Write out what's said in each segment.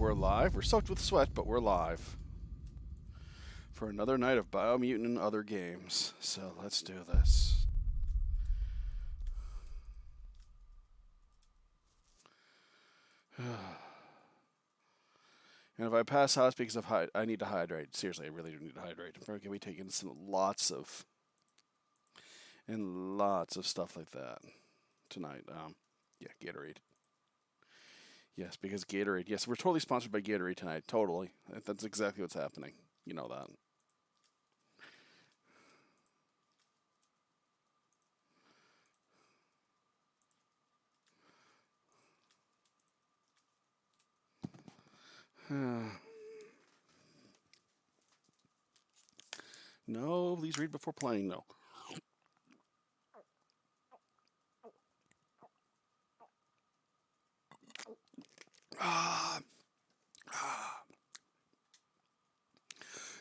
we're live. We're soaked with sweat, but we're live. For another night of Biomutant and other games. So let's do this. And if I pass out, it's because of I need to hydrate. Seriously, I really do need to hydrate. I'm going to be taking lots of stuff like that tonight. Yeah, Gatorade. Yes, because Gatorade. Yes, we're totally sponsored by Gatorade tonight. Totally. That's exactly what's happening. You know that. No, please read before playing, no.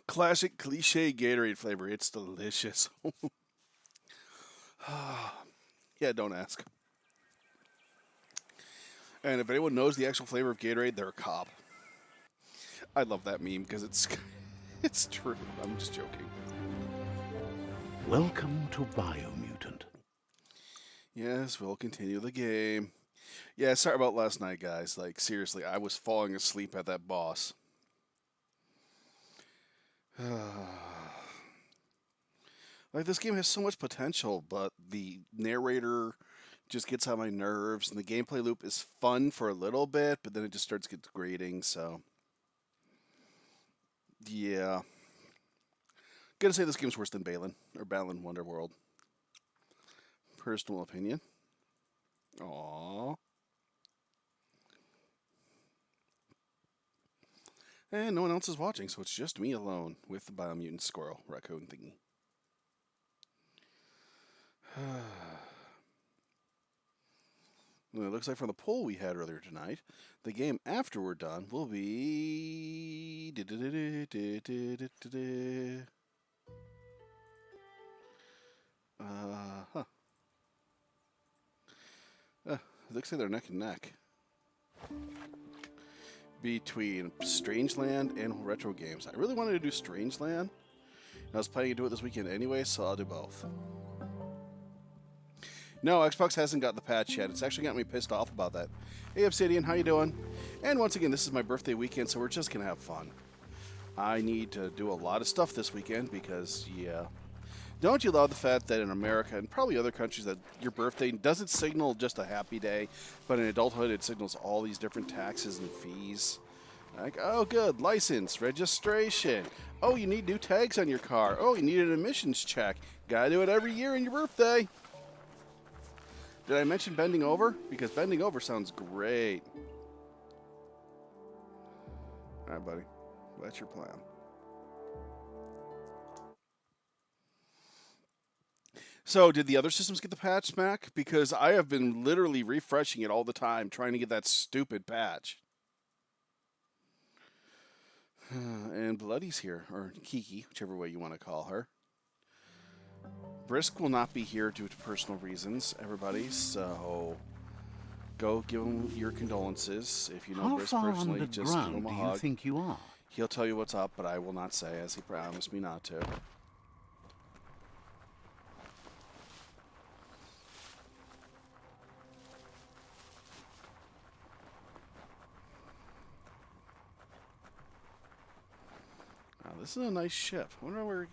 Classic cliche Gatorade flavor. It's delicious. Yeah, don't ask. And if anyone knows the actual flavor of Gatorade, they're a cop. I love that meme because it's true. I'm just joking. Welcome to Biomutant. Yes, we'll continue the game. Yeah, sorry about last night, guys. Like, seriously, I was falling asleep at that boss. Like, this game has so much potential, but the narrator just gets on my nerves, and the gameplay loop is fun for a little bit, but then it just starts to get grating, so... Yeah. Gonna say this game's worse than Balan, or Balan Wonderworld. Personal opinion. Aww. And no one else is watching, so it's just me alone with the Biomutant squirrel raccoon thingy. Well, it looks like from the poll we had earlier tonight, the game after we're done will be... It looks like they're neck and neck. Between Strangeland and retro games. I really wanted to do Strangeland. I was planning to do it this weekend anyway, so I'll do both. No, Xbox hasn't got the patch yet. It's actually got me pissed off about that. Hey, Obsidian, how you doing? And once again, this is my birthday weekend, so we're just going to have fun. I need to do a lot of stuff this weekend because, yeah. Don't you love the fact that in America and probably other countries that your birthday doesn't signal just a happy day, but in adulthood it signals all these different taxes and fees? Like, oh good, license, registration. Oh, you need new tags on your car. Oh, you need an emissions check. Gotta do it every year on your birthday. Did I mention bending over? Because bending over sounds great. Alright, buddy. That's your plan. So, did the other systems get the patch, Mac? Because I have been literally refreshing it all the time, trying to get that stupid patch. And Bloody's here, or Kiki, whichever way you want to call her. Brisk will not be here due to personal reasons, everybody, so go give him your condolences. If you know How Brisk far personally, just give him underground a do hug. you think you are? He'll tell you what's up, but I will not say, as he promised me not to. Wow, this is a nice ship. I wonder where...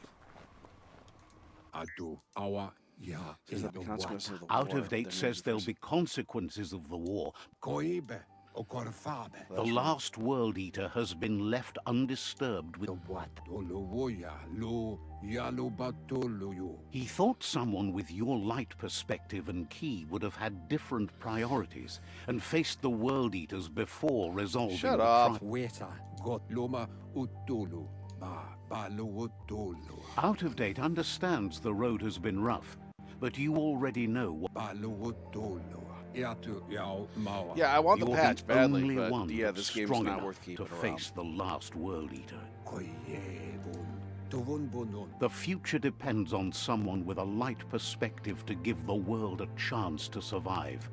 Says there'll be consequences of the war. Out of date says there'll be consequences of the war. The last World Eater has been left undisturbed with... He thought someone with your light perspective and key would have had different priorities and faced the World Eaters before resolving Shut the up. Out of date understands the road has been rough, but you already know what... Yeah, I want the You're patch the badly, only but one yeah, that's this game's strong not enough worth keeping to around. face the last World Eater. The future depends on someone with a light perspective to give the world a chance to survive.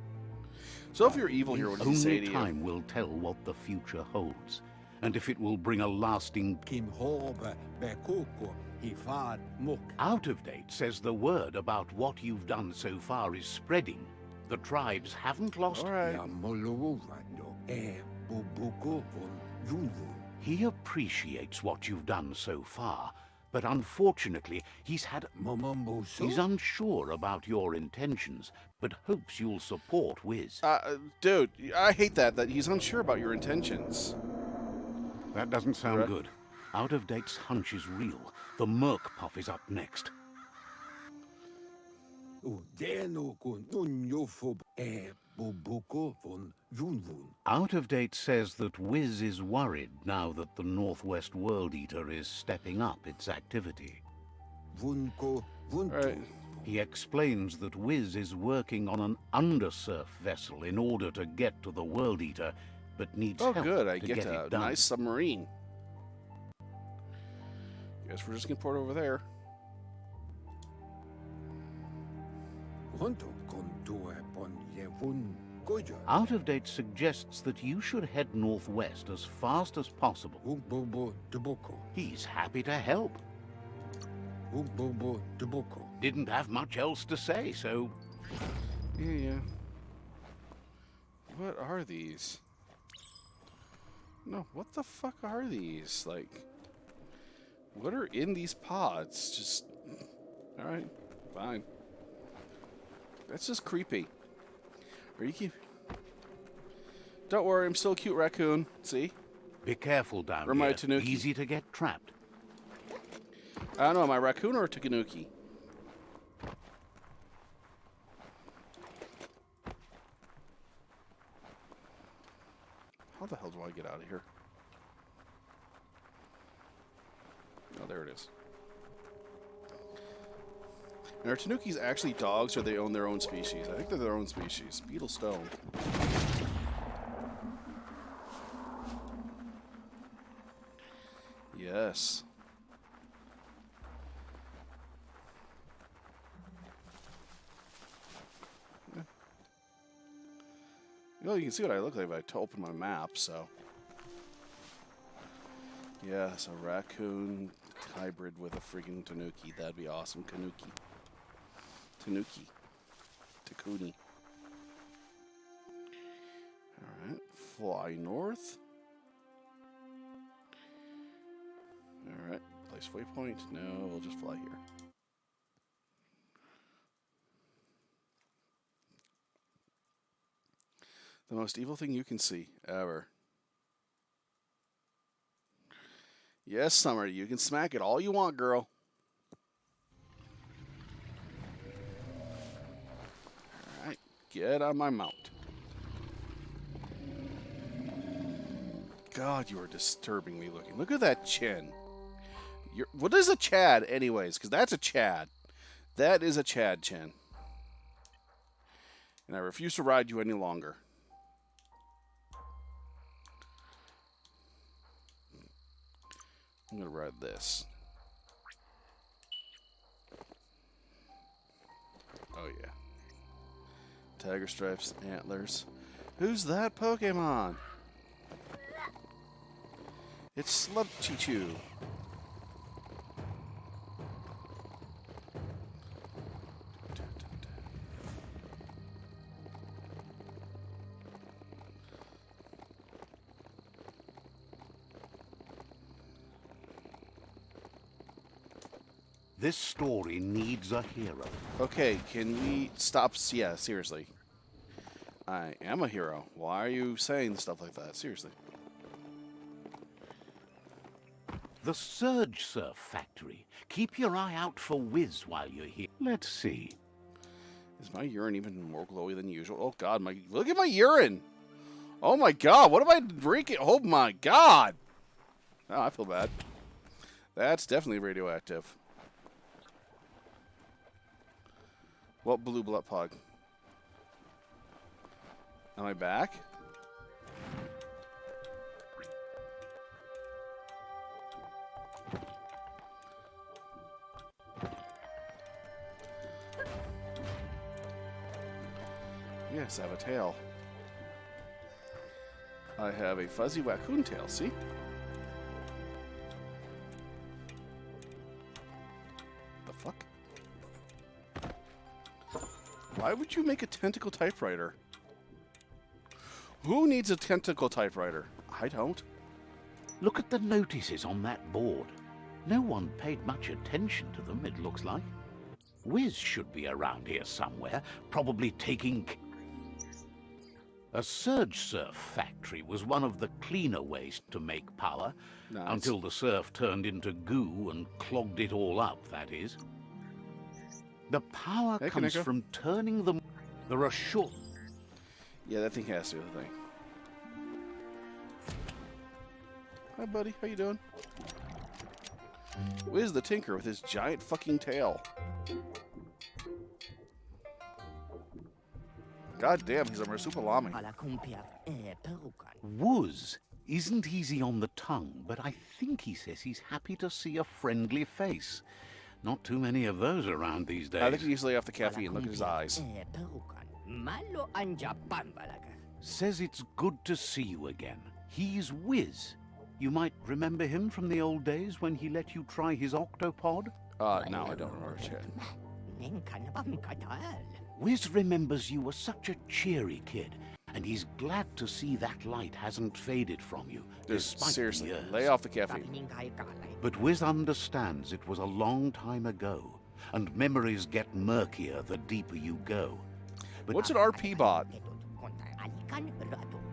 So if you're evil here, what does he say Only to you? time will tell what the future holds, and if it will bring a lasting... Out of Date says the word about what you've done so far is spreading. The tribes haven't lost... All right. He appreciates what you've done so far, but unfortunately, he's unsure about your intentions, but hopes you'll support Wiz. Dude, I hate that he's unsure about your intentions. That doesn't sound good. Out of Date's hunch is real. The Merc Puff is up next. Out of Date says that Wiz is worried now that the Northwest World Eater is stepping up its activity. Right. He explains that Wiz is working on an undersurf vessel in order to get to the World Eater, but needs help good. I to get get a it done. nice submarine. Guess we're just gonna port over there. Out of Date suggests that you should head northwest as fast as possible. He's happy to help. Didn't have much else to say, so... Yeah. What are these? No, what the fuck are these? Like, what are in these pods? Just... Alright, fine. That's just creepy. Are you keep... Don't worry, I'm still a cute raccoon. See? Be careful down Or here. my tanuki. Easy to get trapped. I don't know, am I raccoon or a tanuki? How the hell do I get out of here? Oh, there it is. And are tanukis actually dogs, or they own their own species? I think they're their own species. Beetle stone. Yes. Yeah. Well, you can see what I look like if I open my map, so. Yes, a raccoon hybrid with a freaking tanuki. That'd be awesome. Tanuki. Takuni. Alright, fly north. Alright, place waypoint. No, we'll just fly here. The most evil thing you can see, ever. Yes, Summer, you can smack it all you want, girl. Alright, get on my mount. God, you are disturbing me looking. Look at that chin. What is a Chad, anyways? Because that's a Chad. That is a Chad chin. And I refuse to ride you any longer. I'm going to ride this. Oh, yeah. Tiger stripes, antlers. Who's that Pokemon? It's Slubchichu. This story needs a hero. Okay, can we stop? Yeah, seriously. I am a hero. Why are you saying stuff like that? Seriously. The Surge Surf Factory. Keep your eye out for Wiz while you're here. Let's see. Is my urine even more glowy than usual? Oh, God. Look at my urine. Oh, my God. What am I drinking? Oh, my God. Oh, I feel bad. That's definitely radioactive. What blue blood pug? Am I back? Yes, I have a tail. I have a fuzzy raccoon tail, see? The fuck? Why would you make a tentacle typewriter? Who needs a tentacle typewriter? I don't. Look at the notices on that board. No one paid much attention to them, it looks like. Wiz should be around here somewhere, probably taking... A surge surf factory was one of the cleaner ways to make power, Nice. until the surf turned into goo and clogged it all up, that is. The power Hey, comes Kaneko. from turning them... There are short... Yeah, that thing has to be the thing. Hi, buddy. How you doing? Wiz the Tinker with his giant fucking tail. God damn, he's a marsupilami. Wuz isn't easy on the tongue, but I think he says he's happy to see a friendly face. Not too many of those around these days. I think he's lay off the caffeine. Look at his eyes. Says it's good to see you again. He's Wiz. You might remember him from the old days when he let you try his octopod? No, I don't remember shit. Wiz remembers you were such a cheery kid, and he's glad to see that light hasn't faded from you, despite Seriously, the years. lay off the caffeine. But Wiz understands it was a long time ago, and memories get murkier the deeper you go. But What's an RP bot?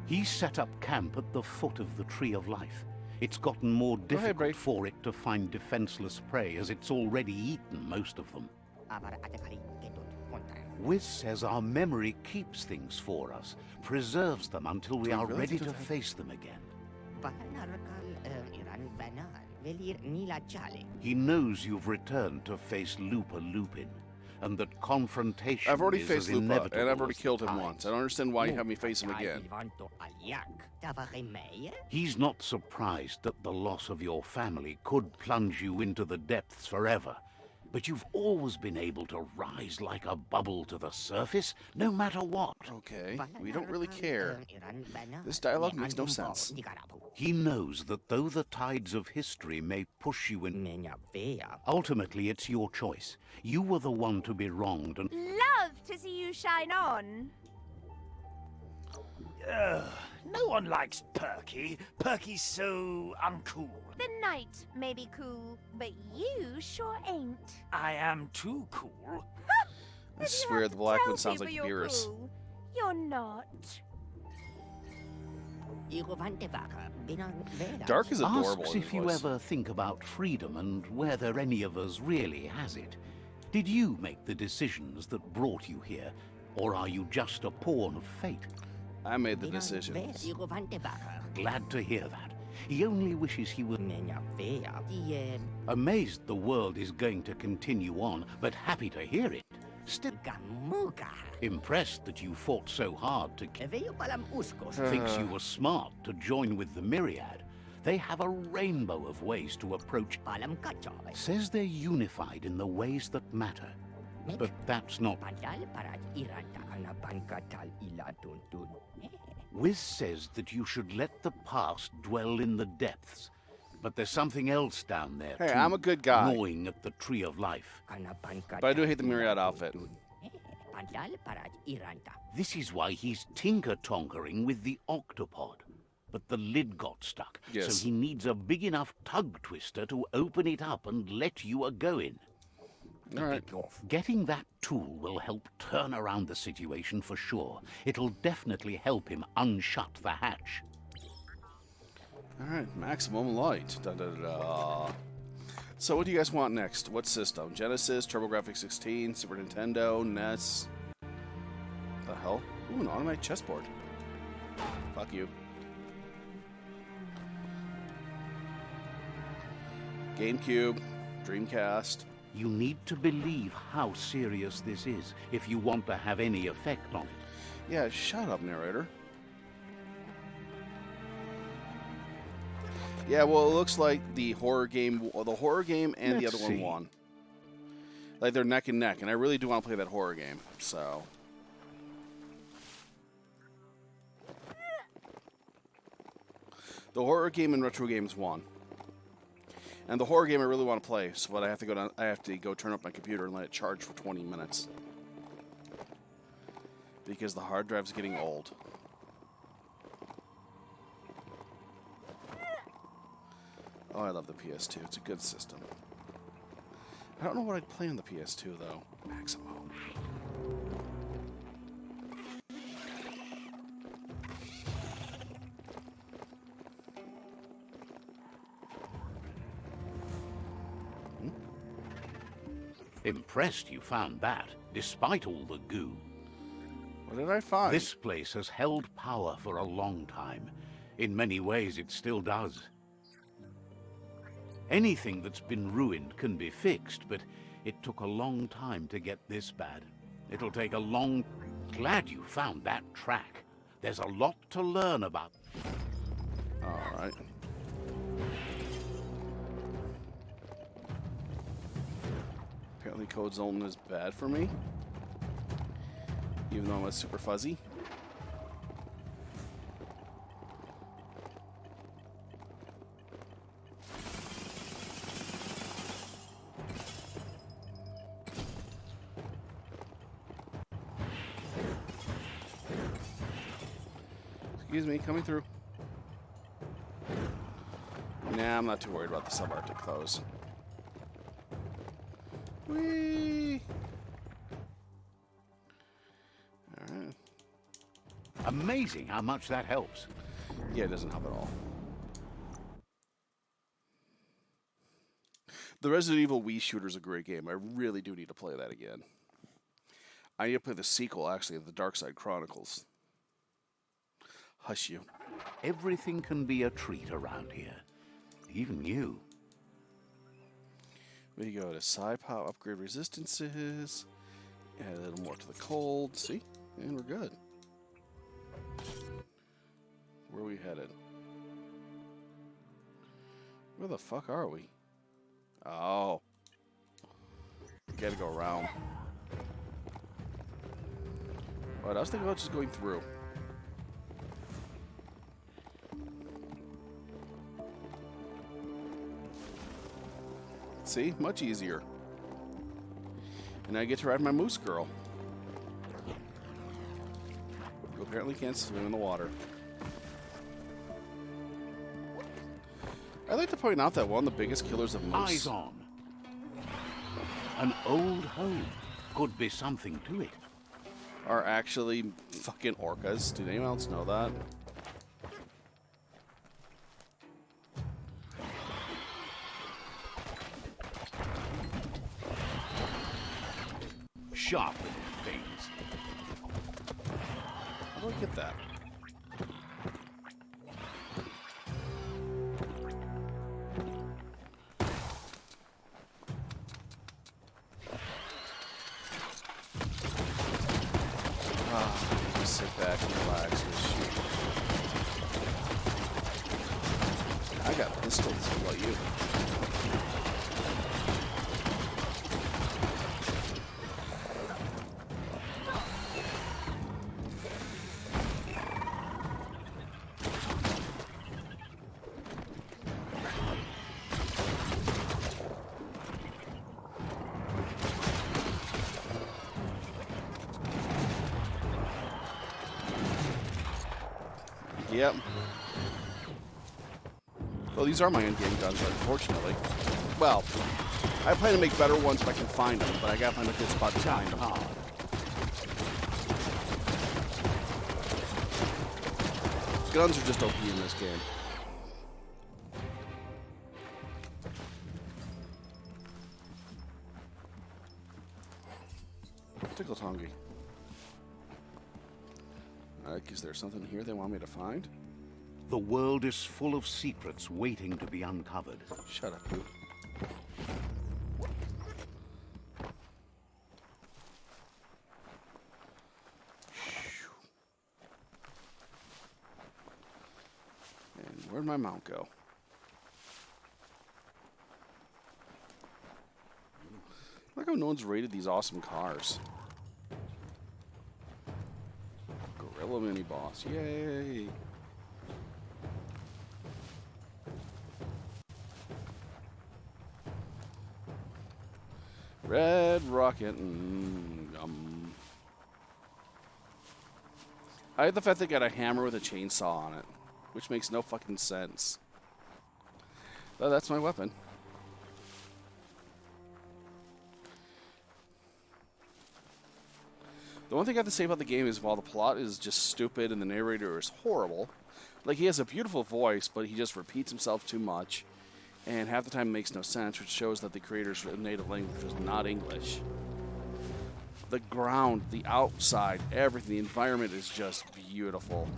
he set up camp at the foot of the Tree of Life. It's gotten more ahead, difficult Bray. for it to find defenseless prey, as it's already eaten most of them. Wiz says our memory keeps things for us, preserves them until we Do you are really ready think to that- face them again. He knows you've returned to face Lupa Lupin, and that confrontation I've already is faced as Lupa, inevitable and I've already as the killed him tides. once. I don't understand why you have me face him again. He's not surprised that the loss of your family could plunge you into the depths forever. But you've always been able to rise like a bubble to the surface, no matter what. Okay, we don't really care. This dialogue makes no sense. He knows that though the tides of history may push you in, ultimately it's your choice. You were the one to be wronged, and Love to see you shine on. No one likes Perky. Perky's so uncool. The night may be cool, but you sure ain't. I am too cool. I If you swear have the to black tell one sounds people like you're Beerus. cool, you're not. Dark is adorable. asks in if his you voice. ever think about freedom and whether any of us really has it. Did you make the decisions that brought you here, or are you just a pawn of fate? I made the decisions. Glad to hear that. He only wishes he would... Amazed the world is going to continue on, but happy to hear it. Still impressed that you fought so hard to... Thinks you were smart to join with the Myriad. They have a rainbow of ways to approach... Says they're unified in the ways that matter. But that's not... Wiz says that you should let the past dwell in the depths. But there's something else down there, Hey, too, I'm a good guy. gnawing at the Tree of Life. But I do hate the Myriad outfit. This is why he's tinker-tonkering with the octopod. But the lid got stuck, Yes. so he needs a big enough tug twister to open it up and let you a-go in. All right. Getting that tool will help turn around the situation for sure. It'll definitely help him unshut the hatch. All right, maximum light. Da, da, da, da. So what do you guys want next? What system? Genesis, TurboGrafx 16, Super Nintendo, NES? The hell? Ooh, an automatic chessboard. Fuck you. GameCube, Dreamcast. You need to believe how serious this is if you want to have any effect on it. Yeah, shut up, narrator. Yeah, well, it looks like the horror game and the Let's other one see. won. Like they're neck and neck, and I really do want to play that horror game. So, The horror game and retro games won. And the horror game I really want to play, so what I have to go down, I have to go turn up my computer and let it charge for 20 minutes. Because the hard drive's getting old. Oh, I love the PS2. It's a good system. I don't know what I'd play on the PS2, though. Maximo. Impressed you found that, despite all the goo. What did I find? This place has held power for a long time. In many ways, it still does. Anything that's been ruined can be fixed, but it took a long time to get this bad. It'll take a long... Glad you found that track. There's a lot to learn about. All right. Apparently Code Zone is bad for me. Even though I'm super fuzzy. Excuse me, coming through. Nah, I'm not too worried about the subarctic foes. Whee! Alright. Amazing how much that helps. Yeah, it doesn't help at all. The Resident Evil Wii shooter's a great game. I really do need to play that again. I need to play the sequel, actually, The Dark Side Chronicles. Hush you. Everything can be a treat around here. Even you. We go to Psi-Pow, upgrade resistances, add a little more to the cold. See? And we're good. Where are we headed? Where the fuck are we? Oh. We gotta go around. Alright, I was thinking about just going through. See? Much easier. And I get to ride my moose girl. Who apparently can't swim in the water. I'd like to point out that one of the biggest killers of moose... Eyes on. An old home. Could be something to it. ...are actually fucking orcas. Did anyone else know that? Sharp little things. How do I get that? Just sit back and relax and shoot. I got pistols. What about you? Yep. Well, these are my in-game guns, unfortunately. Well, I plan to make better ones if I can find them, but I gotta find a good spot to find them. Guns are just OP in this game. Tickle Tongi. Is there something here they want me to find? The world is full of secrets waiting to be uncovered. Shut up, you. And where'd my mount go? Like how no one's rated these awesome cars. Gorilla mini boss, yay! Red rocket. I like the fact they got a hammer with a chainsaw on it, which makes no fucking sense. But that's my weapon. The one thing I have to say about the game is while the plot is just stupid and the narrator is horrible, like he has a beautiful voice, but he just repeats himself too much, and half the time it makes no sense, which shows that the creator's native language was not English. The ground, the outside, everything, the environment is just beautiful.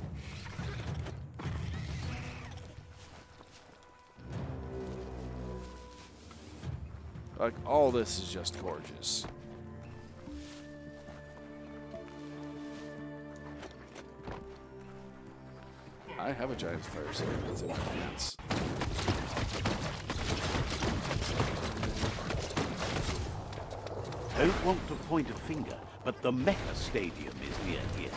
Like, all this is just gorgeous. I have a giant fire sword that's in my pants. Don't want to point a finger, but the Mecha Stadium is near here.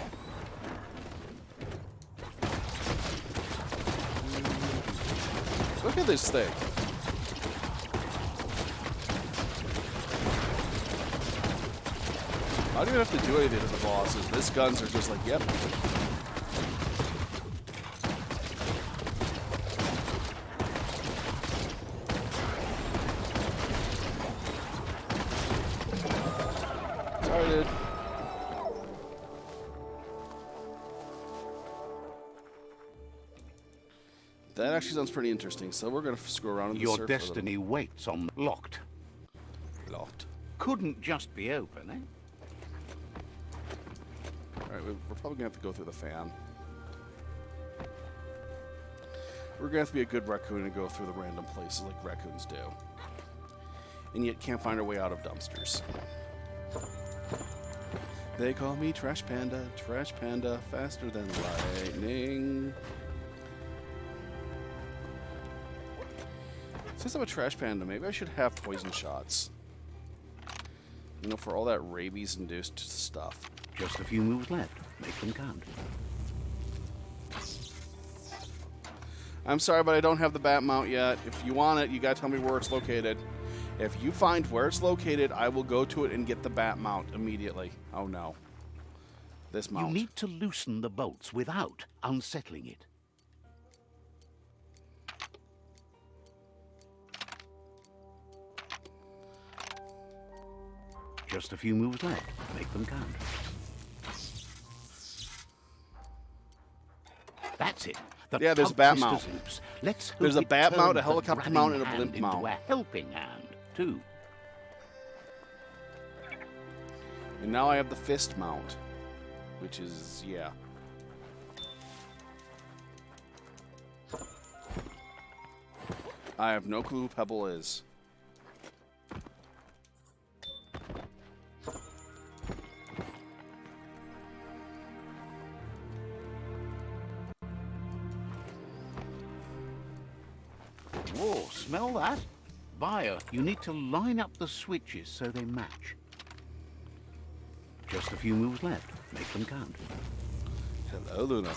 Look at this thing. I don't even have to do anything to the bosses. These guns are just like, yep. Sorry, dude. That actually sounds pretty interesting. So we're gonna screw around in the Your surf destiny waits on locked. Locked. Couldn't just be open, eh? Alright, we're probably gonna have to go through the fan. We're gonna have to be a good raccoon and go through the random places like raccoons do. And yet can't find our way out of dumpsters. They call me Trash Panda, faster than lightning. Since I'm a Trash Panda, maybe I should have poison shots. You know, for all that rabies-induced stuff. Just a few moves left. Make them count. I'm sorry, but I don't have the bat mount yet. If you want it, you gotta tell me where it's located. If you find where it's located, I will go to it and get the bat mount immediately. Oh no. This mount. You need to loosen the bolts without unsettling it. Just a few moves left. Make them count. That's it. Yeah, there's a bat tub mount. twisters loose. Let's hope There's a it bat mount, a turns the helicopter grabbing mount, and a hand blimp into mount. a helping hand, too. And now I have the fist mount. Which is, yeah. I have no clue who Pebble is. Whoa, smell that? Bio, you need to line up the switches so they match. Just a few moves left. Make them count. Hello, Luna.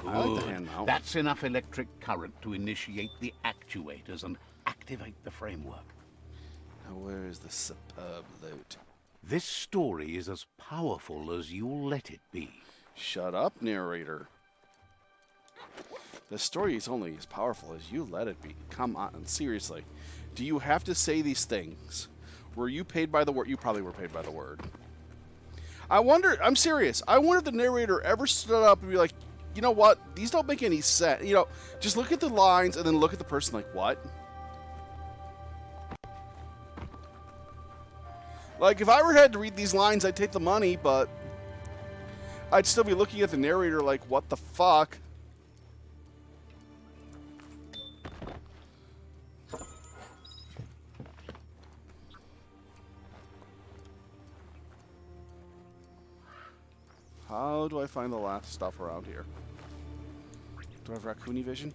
I like the Good. hand mount. That's enough electric current to initiate the actuators and activate the framework. Now where is the superb loot? This story is as powerful as you'll let it be. Shut up, narrator. The story is only as powerful as you let it be. Come on, seriously. Do you have to say these things? Were you paid by the word? You probably were paid by the word. I wonder, I'm serious. I wonder if the narrator ever stood up and be like, you know what? These don't make any sense. You know, just look at the lines and then look at the person like, what? Like, if I ever had to read these lines, I'd take the money, but I'd still be looking at the narrator like, what the fuck? How do I find the last stuff around here? Do I have raccoony vision?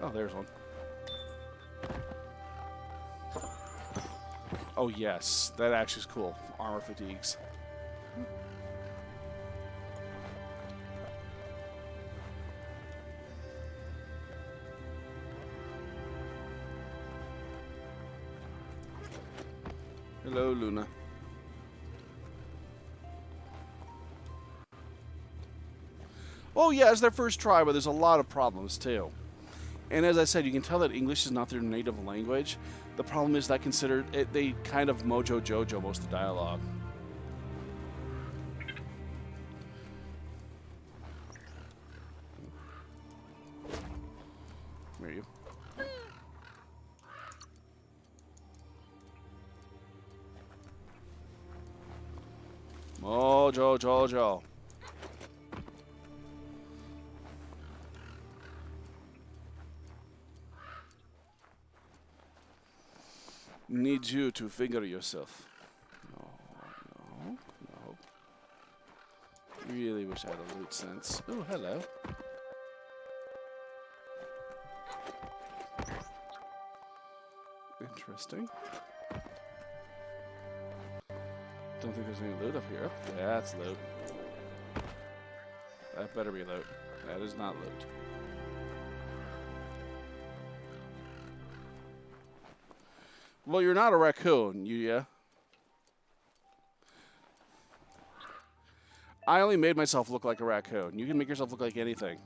Oh, there's one. Oh, yes. That actually is cool. Armor fatigues. Hello, Luna. Oh, yeah, it's their first try, but there's a lot of problems, too. And as I said, you can tell that English is not their native language. The problem is that they kind of mojo jojo most of the dialogue. Where are you? Mojo jojo. Need you to figure yourself. No. Really wish I had a loot sense. Oh, hello. Interesting. Don't think there's any loot up here. Yeah, that's loot. That better be loot. That is not loot. Well, you're not a raccoon, yeah? I only made myself look like a raccoon. You can make yourself look like anything.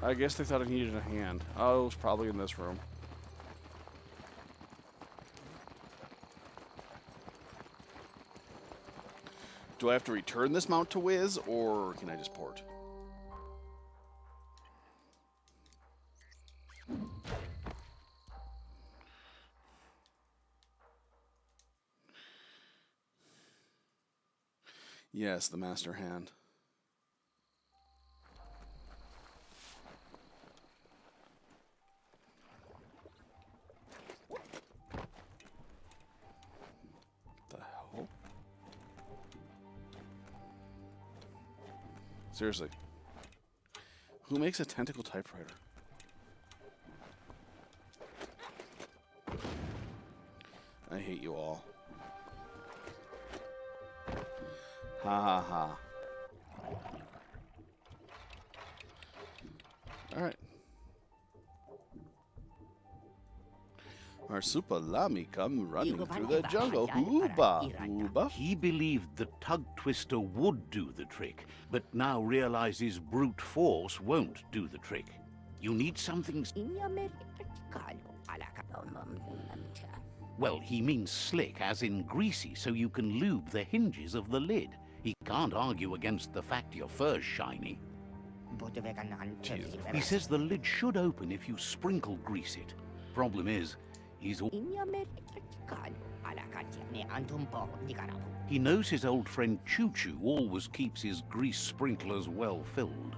I guess they thought I needed a hand. Oh, it was probably in this room. Do I have to return this mount to Wiz, or can I just port? Yes, the master hand. The hell? Seriously. Who makes a tentacle typewriter? I hate you all. Ha ha ha. Alright. Marsupilami come running through the jungle. Hooba, hooba. He believed the Tug Twister would do the trick, but now realizes brute force won't do the trick. You need something... Well, he means slick, as in greasy, so you can lube the hinges of the lid. He can't argue against the fact your fur's shiny. He says the lid should open if you sprinkle grease it. Problem is, he knows his old friend Choo-Choo always keeps his grease sprinklers well filled.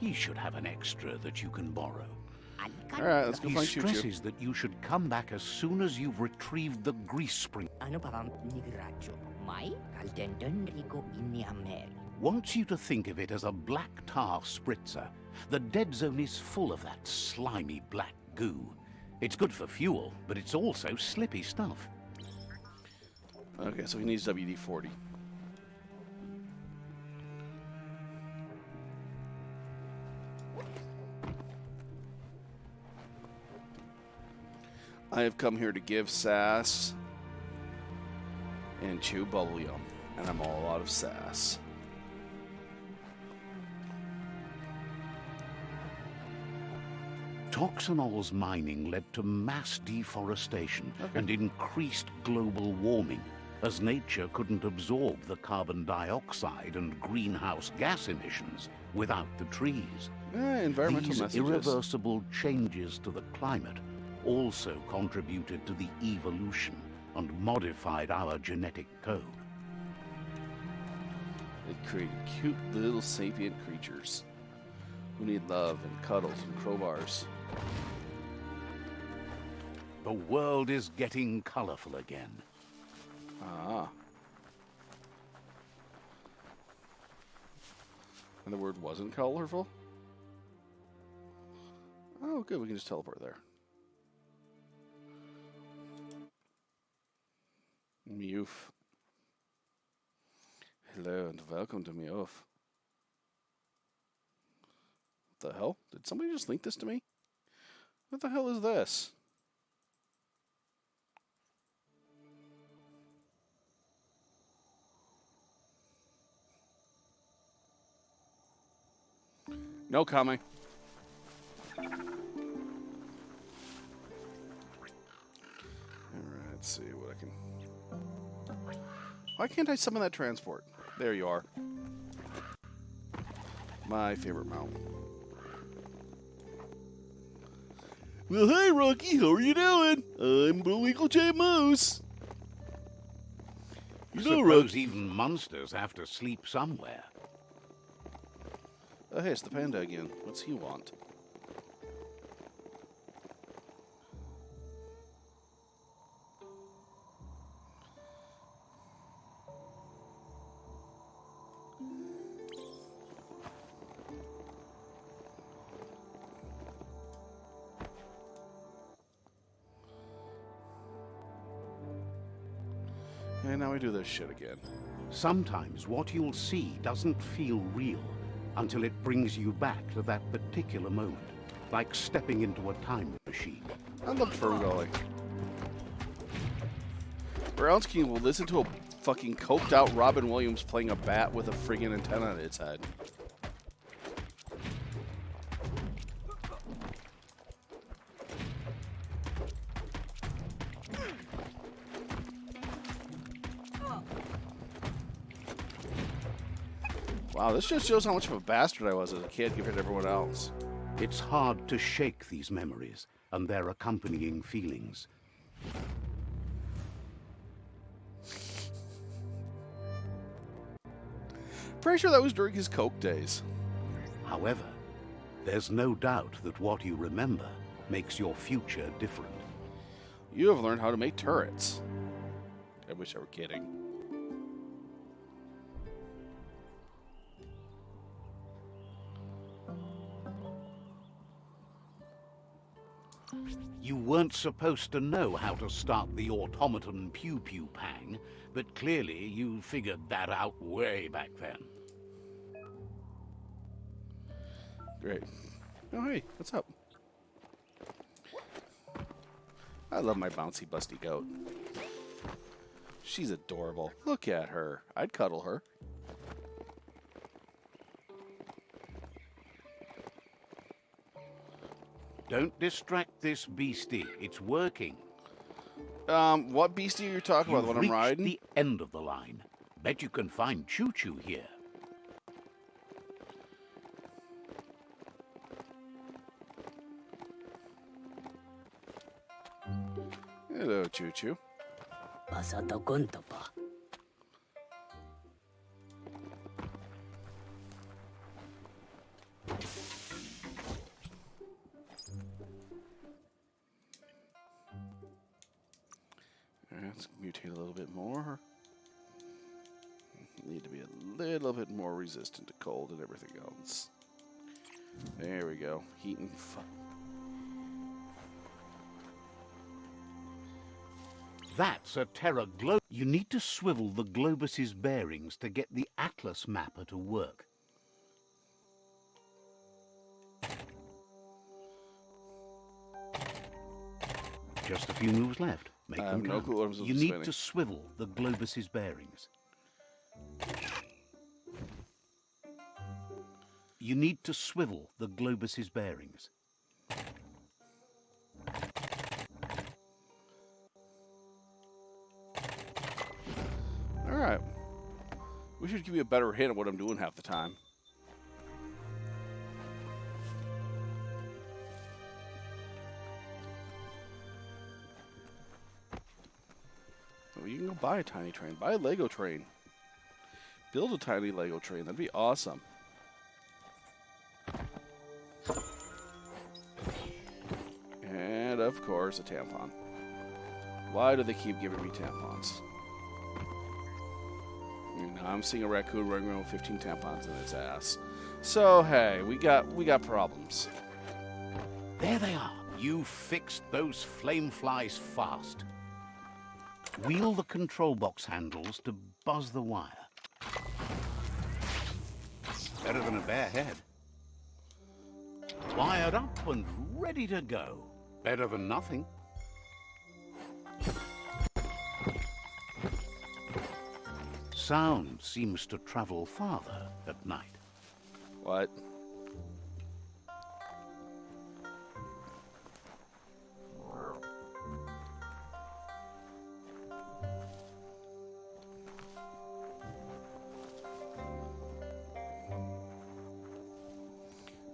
He should have an extra that you can borrow. Alright, let's go find Choo-Choo. He stresses that you should come back as soon as you've retrieved the grease sprinkler. Wants you to think of it as a black tar spritzer. The dead zone is full of that slimy black goo. It's good for fuel, but it's also slippy stuff. Okay, so he needs WD-40. I have come here to give sass and chew bubblegum, and I'm all out of sass. Toxanol's mining led to mass deforestation and increased global warming, as nature couldn't absorb the carbon dioxide and greenhouse gas emissions without the trees. Environmental These messages. irreversible changes to the climate also contributed to the evolution and modified our genetic code. It created cute little sapient creatures who need love and cuddles and crowbars. The world is getting colorful again. Ah. And the word wasn't colorful? Oh, good. We can just teleport there. Mewf. Hello and welcome to Mewf. What the hell? Did somebody just link this to me? What the hell is this? No comment. Alright, let's see what I can... Why can't I summon that transport? There you are. My favorite mount. Well, hey, Rocky, how are you doing? I'm Bullwinkle J. Moose. You know, Suppose Rocky. even monsters have to sleep somewhere. Oh, hey, it's the panda again. What's he want? And now we do this shit again. Sometimes what you'll see doesn't feel real until it brings you back to that particular moment, like stepping into a time machine. I love Ferngully. Brownski will listen to a fucking coked out Robin Williams playing a bat with a friggin' antenna on its head. Wow, this just shows how much of a bastard I was as a kid compared to everyone else. It's hard to shake these memories and their accompanying feelings. Pretty sure that was during his coke days. However, there's no doubt that what you remember makes your future different. You have learned how to make turrets. I wish I were kidding. You weren't supposed to know how to start the automaton Pew Pew Pang, but clearly you figured that out way back then. Great. Oh, hey, what's up? I love my bouncy, busty goat. She's adorable. Look at her. I'd cuddle her. Don't distract this beastie. It's working. What beastie are you talking about? You've When I'm reached riding? the end of the line. Bet you can find Choo Choo here. Hello, Choo Choo. Let's mutate a little bit more. Need to be a little bit more resistant to cold and everything else. There we go. Heat and That's a Terra Globe. You need to swivel the Globus's bearings to get the Atlas mapper to work. Just a few moves left. Make I them have no count. clue what I'm supposed You to need spinning. to swivel the Globus's bearings. You need to swivel the Globus's bearings. Alright. We should give you a better hint at what I'm doing half the time. Well, you can go buy a tiny train. Buy a Lego train. Build a tiny Lego train. That'd be awesome. And, of course, a tampon. Why do they keep giving me tampons? You know, I'm seeing a raccoon running around with 15 tampons in its ass. So, hey, we got problems. There they are. You fixed those flame flies fast. Wheel the control box handles to buzz the wire. Better than a bare head. Wired up and ready to go. Better than nothing. Sound seems to travel farther at night. What?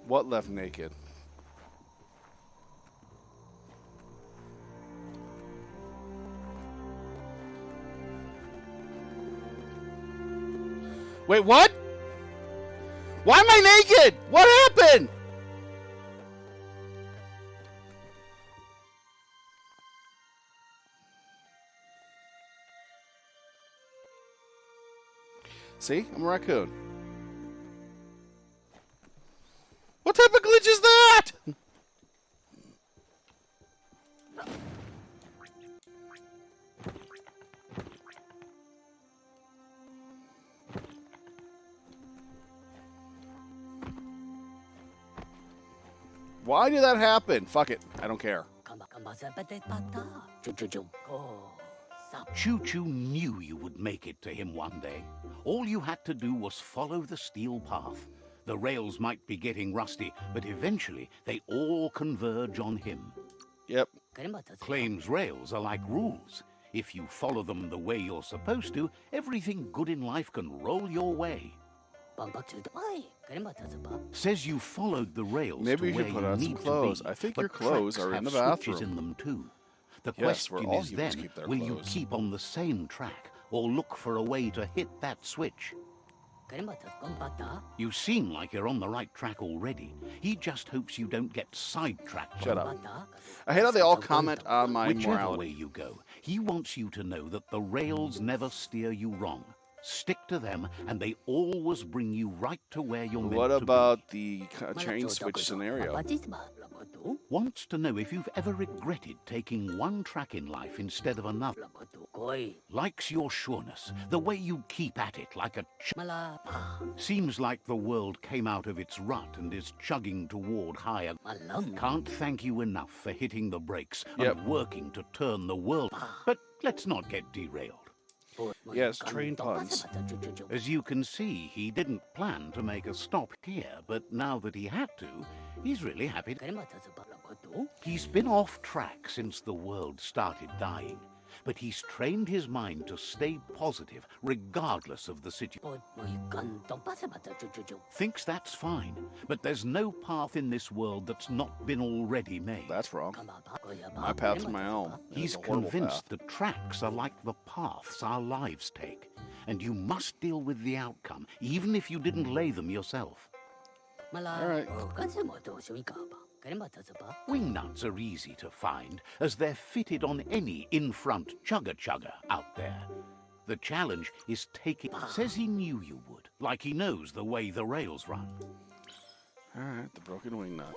What left naked? Wait, what? Why am I naked? What happened? See? I'm a raccoon. What type of glitch is that? Why did that happen? Fuck it. I don't care. Choo-Choo knew you would make it to him one day. All you had to do was follow the steel path. The rails might be getting rusty, but eventually they all converge on him. Yep. Claims rails are like rules. If you follow them the way you're supposed to, everything good in life can roll your way. Says you followed the rails Maybe to you where should put you on some need clothes. to be. I think but your clothes tracks are in have the switches bathroom. in them too. The Yes, where question all is humans then, keep their will you clothes. keep on the same track or look for a way to hit that switch? You seem like you're on the right track already. He just hopes you don't get sidetracked. Shut up. I hate how they all comment on my Whichever morality. way you go, he wants you to know that the rails never steer you wrong. Stick to them, and they always bring you right to where you're meant What to about be. the chain switch scenario? Wants to know if you've ever regretted taking one track in life instead of another. Likes your sureness, the way you keep at it like a Seems like the world came out of its rut and is chugging toward higher. Can't thank you enough for hitting the brakes Yep. and working to turn the world. But let's not get derailed. Yes, train puns. As you can see, he didn't plan to make a stop here, but now that he had to, he's really happy. He's been off track since the world started dying, but he's trained his mind to stay positive regardless of the situation. Thinks that's fine, but there's no path in this world that's not been already made. That's wrong. My path's my own. and He's it's a horrible convinced path. the tracks are like the paths our lives take, and you must deal with the outcome, even if you didn't lay them yourself. All right. Wingnuts are easy to find, as they're fitted on any in-front chugger out there. The challenge is taking... Says he knew you would, like he knows the way the rails run. All right, the broken wing nut.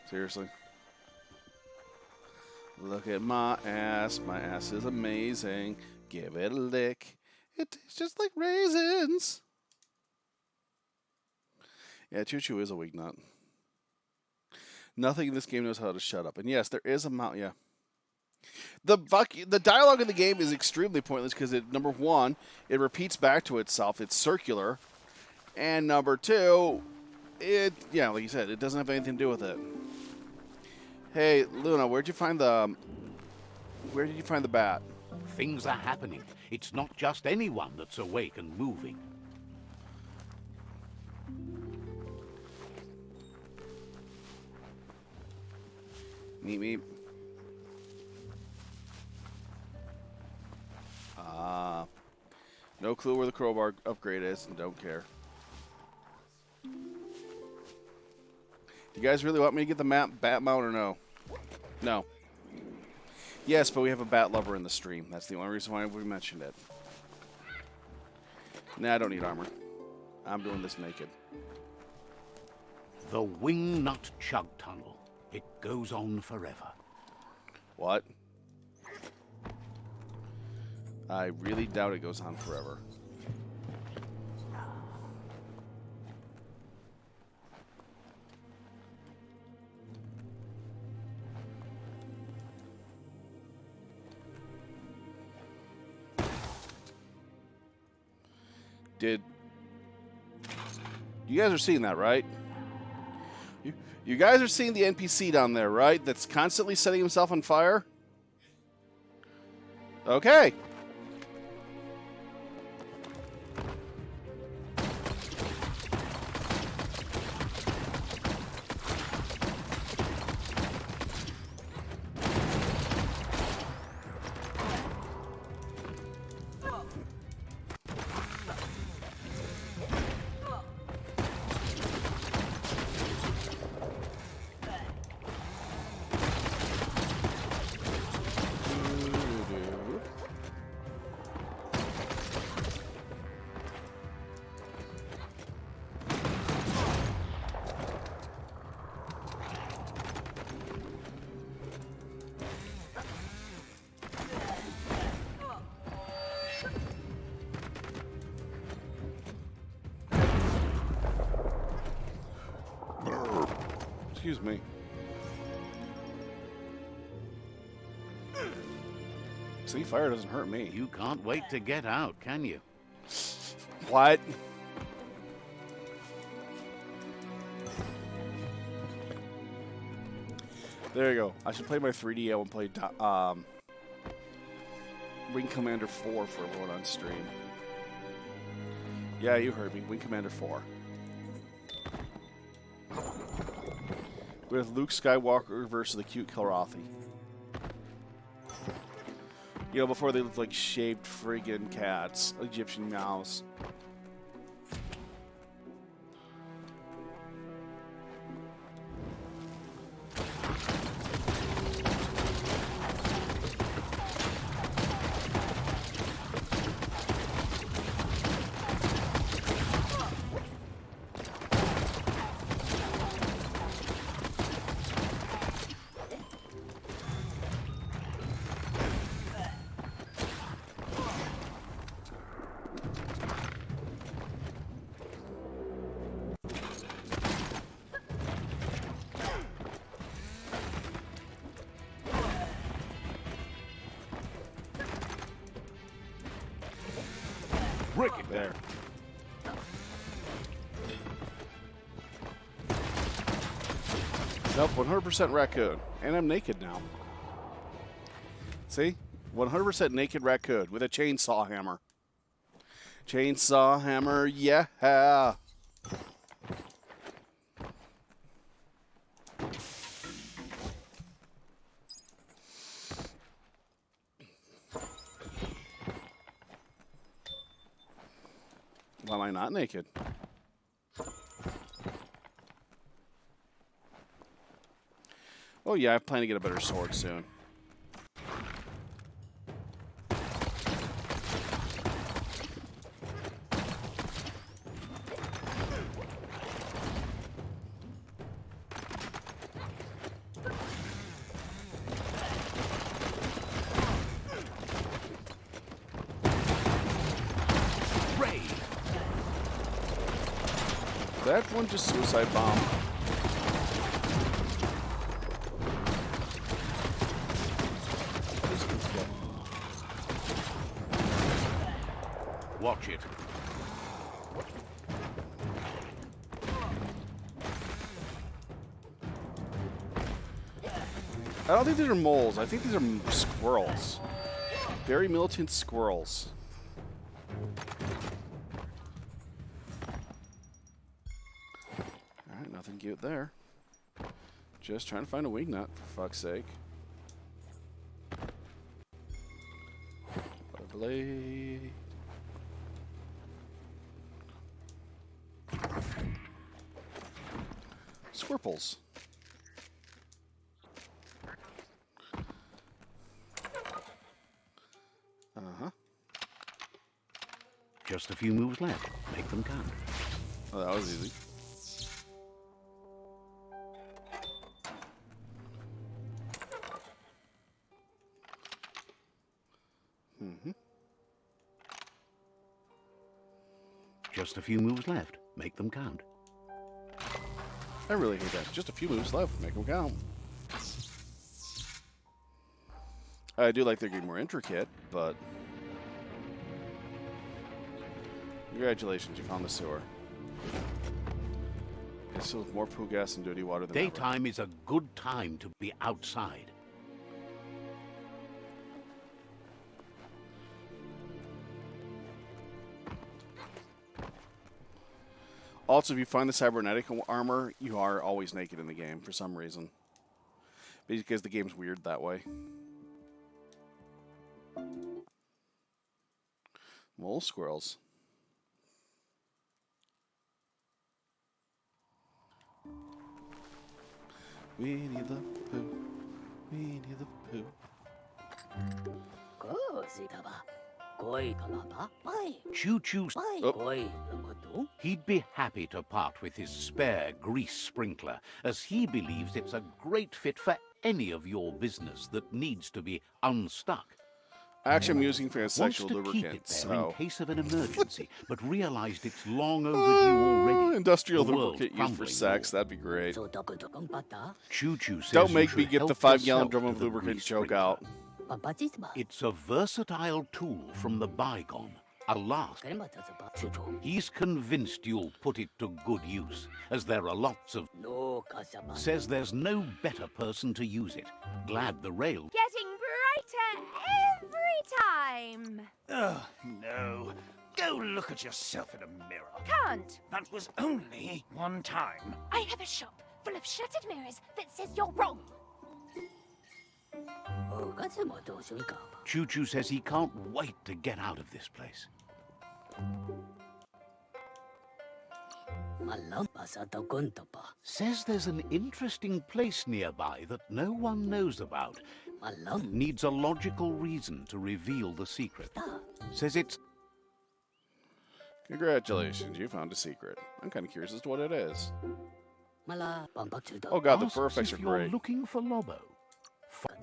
Seriously. Look at my ass. My ass is amazing. Give it a lick. It tastes just like raisins. Yeah, Choo-Choo is a wing nut. Nothing in this game knows how to shut up. And yes, there is a mount. Yeah. The dialogue in the game is extremely pointless because number one, it repeats back to itself. It's circular. And number two, like you said, it doesn't have anything to do with it. Hey, Luna, where did you find the bat? Things are happening. It's not just anyone that's awake and moving. Meep, meep. No clue where the crowbar upgrade is and don't care. You guys really want me to get the bat mount or no? No. Yes, but we have a bat lover in the stream. That's the only reason why we mentioned it. Nah, I don't need armor. I'm doing this naked. The Wingnut Chug Tunnel. It goes on forever. What? I really doubt it goes on forever. You guys are seeing that, right? You guys are seeing the NPC down there, right? That's constantly setting himself on fire? Okay. Excuse me. See, fire doesn't hurt me. You can't wait to get out, can you? What? There you go. I should play my 3D. I won't play Wing Commander 4 for everyone on stream. Yeah, you heard me. Wing Commander 4. With Luke Skywalker versus the cute Kilrathi. You know, before they looked like shaved friggin' cats. Egyptian mouse. Break it There. Nope, 100% raccoon. And I'm naked now. See? 100% naked raccoon with a chainsaw hammer. Chainsaw hammer, yeah. Why am I not naked? Oh yeah, I plan to get a better sword soon. That one just suicide bomb. Watch it. I don't think these are moles. I think these are squirrels. Very militant squirrels. Alright, nothing cute there. Just trying to find a wing nut, for fuck's sake. Blade. Squirples. Uh-huh. Just a few moves left. Make them count. Oh, that was easy. Mm-hmm. Just a few moves left. Make them count. I really hate that. Just a few moves left. Make them count. I do like they're getting more intricate, but... Congratulations, you found the sewer. It's filled with more poo gas and dirty water than ever. Daytime is a good time to be outside. Also, if you find the cybernetic armor, you are always naked in the game for some reason. Because the game's weird that way. Mole squirrels. Winnie the Pooh. Winnie the Pooh. Choo-choo. Oh. He'd be happy to part with his spare grease sprinkler, as he believes it's a great fit for any of your business that needs to be unstuck. Actually, I'm using for a Wants sexual to keep lubricant, it there so... in case of an emergency, but realized it's long overdue already. Industrial The world lubricant used for crumbling sex, more. that'd be great. Choo-choo says Don't you make me should get the help 5-gallon yourself drum to of the lubricant grease choke sprinkler. out. It's a versatile tool from the bygone. Alas, he's convinced you'll put it to good use, as there are lots of... Says there's no better person to use it. Glad the rail... Getting brighter every time. Oh, no. Go look at yourself in a mirror. Can't. That was only one time. I have a shop full of shattered mirrors that says you're wrong. Choo-choo says he can't wait to get out of this place. Says there's an interesting place nearby that no one knows about. Needs a logical reason to reveal the secret. Says it's... Congratulations, you found a secret. I'm kind of curious as to what it is. Oh god, the Asks fur effects are if you're great. looking for Lobo.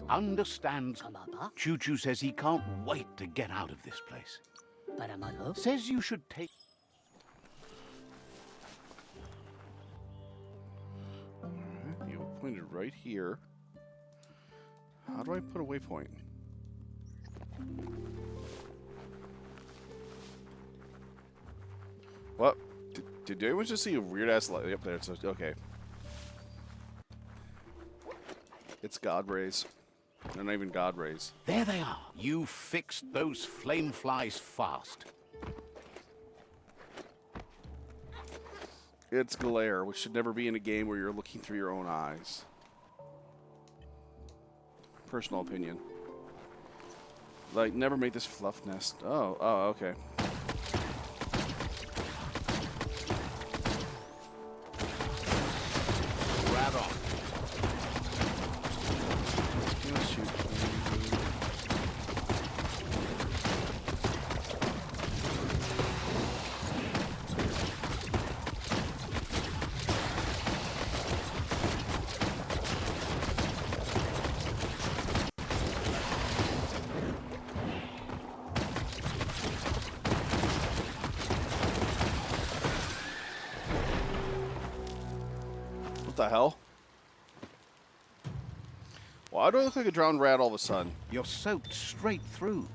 Understands. Choo-choo says he can't wait to get out of this place. Says you should take... Alright, you pointed right here. How do I put a waypoint? What? Did anyone just see a weird ass light up there? It's okay. It's God rays. They're not even God rays. There they are. You fixed those flame flies fast. It's glare, which should never be in a game where you're looking through your own eyes. Personal opinion. Like, never make this fluff nest. Oh, okay. Right on. What the hell? Why do I look like a drowned rat all of a sudden? You're soaked straight through.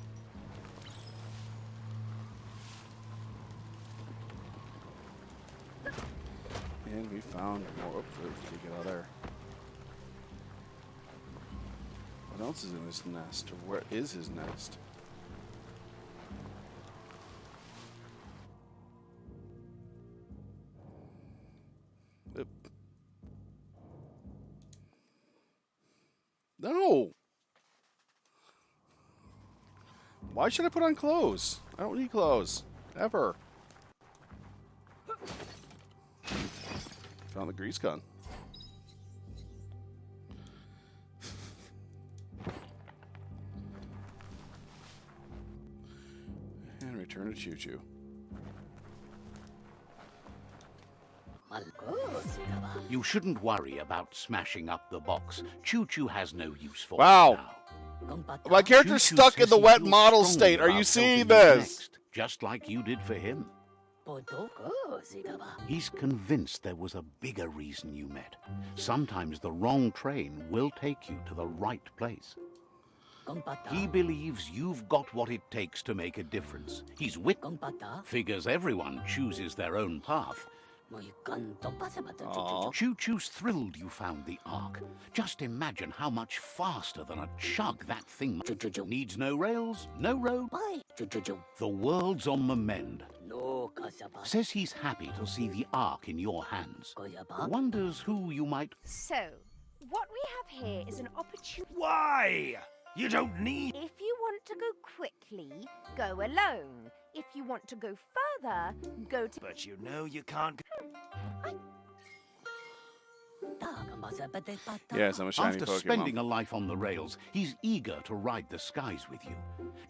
And we found more. Oh, can't get out of there. What else is in this nest? Or where is his nest? Oop. No! Why should I put on clothes? I don't need clothes. Ever. Found the grease gun. And return to Choo-Choo. You shouldn't worry about smashing up the box. Choo-choo has no use for Wow. it now. My character's Choo-choo stuck in says the he wet feels model strongly state. Are about you helping seeing you this? next, just like you did for him. He's convinced there was a bigger reason you met. Sometimes the wrong train will take you to the right place. He believes you've got what it takes to make a difference. He's figures everyone chooses their own path. Choo-choo's thrilled you found the Ark. Just imagine how much faster than a chug that thing needs no rails, no road. The world's on the mend. Says he's happy to see the Ark in your hands. Wonders who you might... So, what we have here is an opportunity. Why? You don't need... If you want to go quickly, go alone. If you want to go further, go to... But you know you can't... Yes, I'm a shiny After Pokemon. spending a life on the rails, he's eager to ride the skies with you.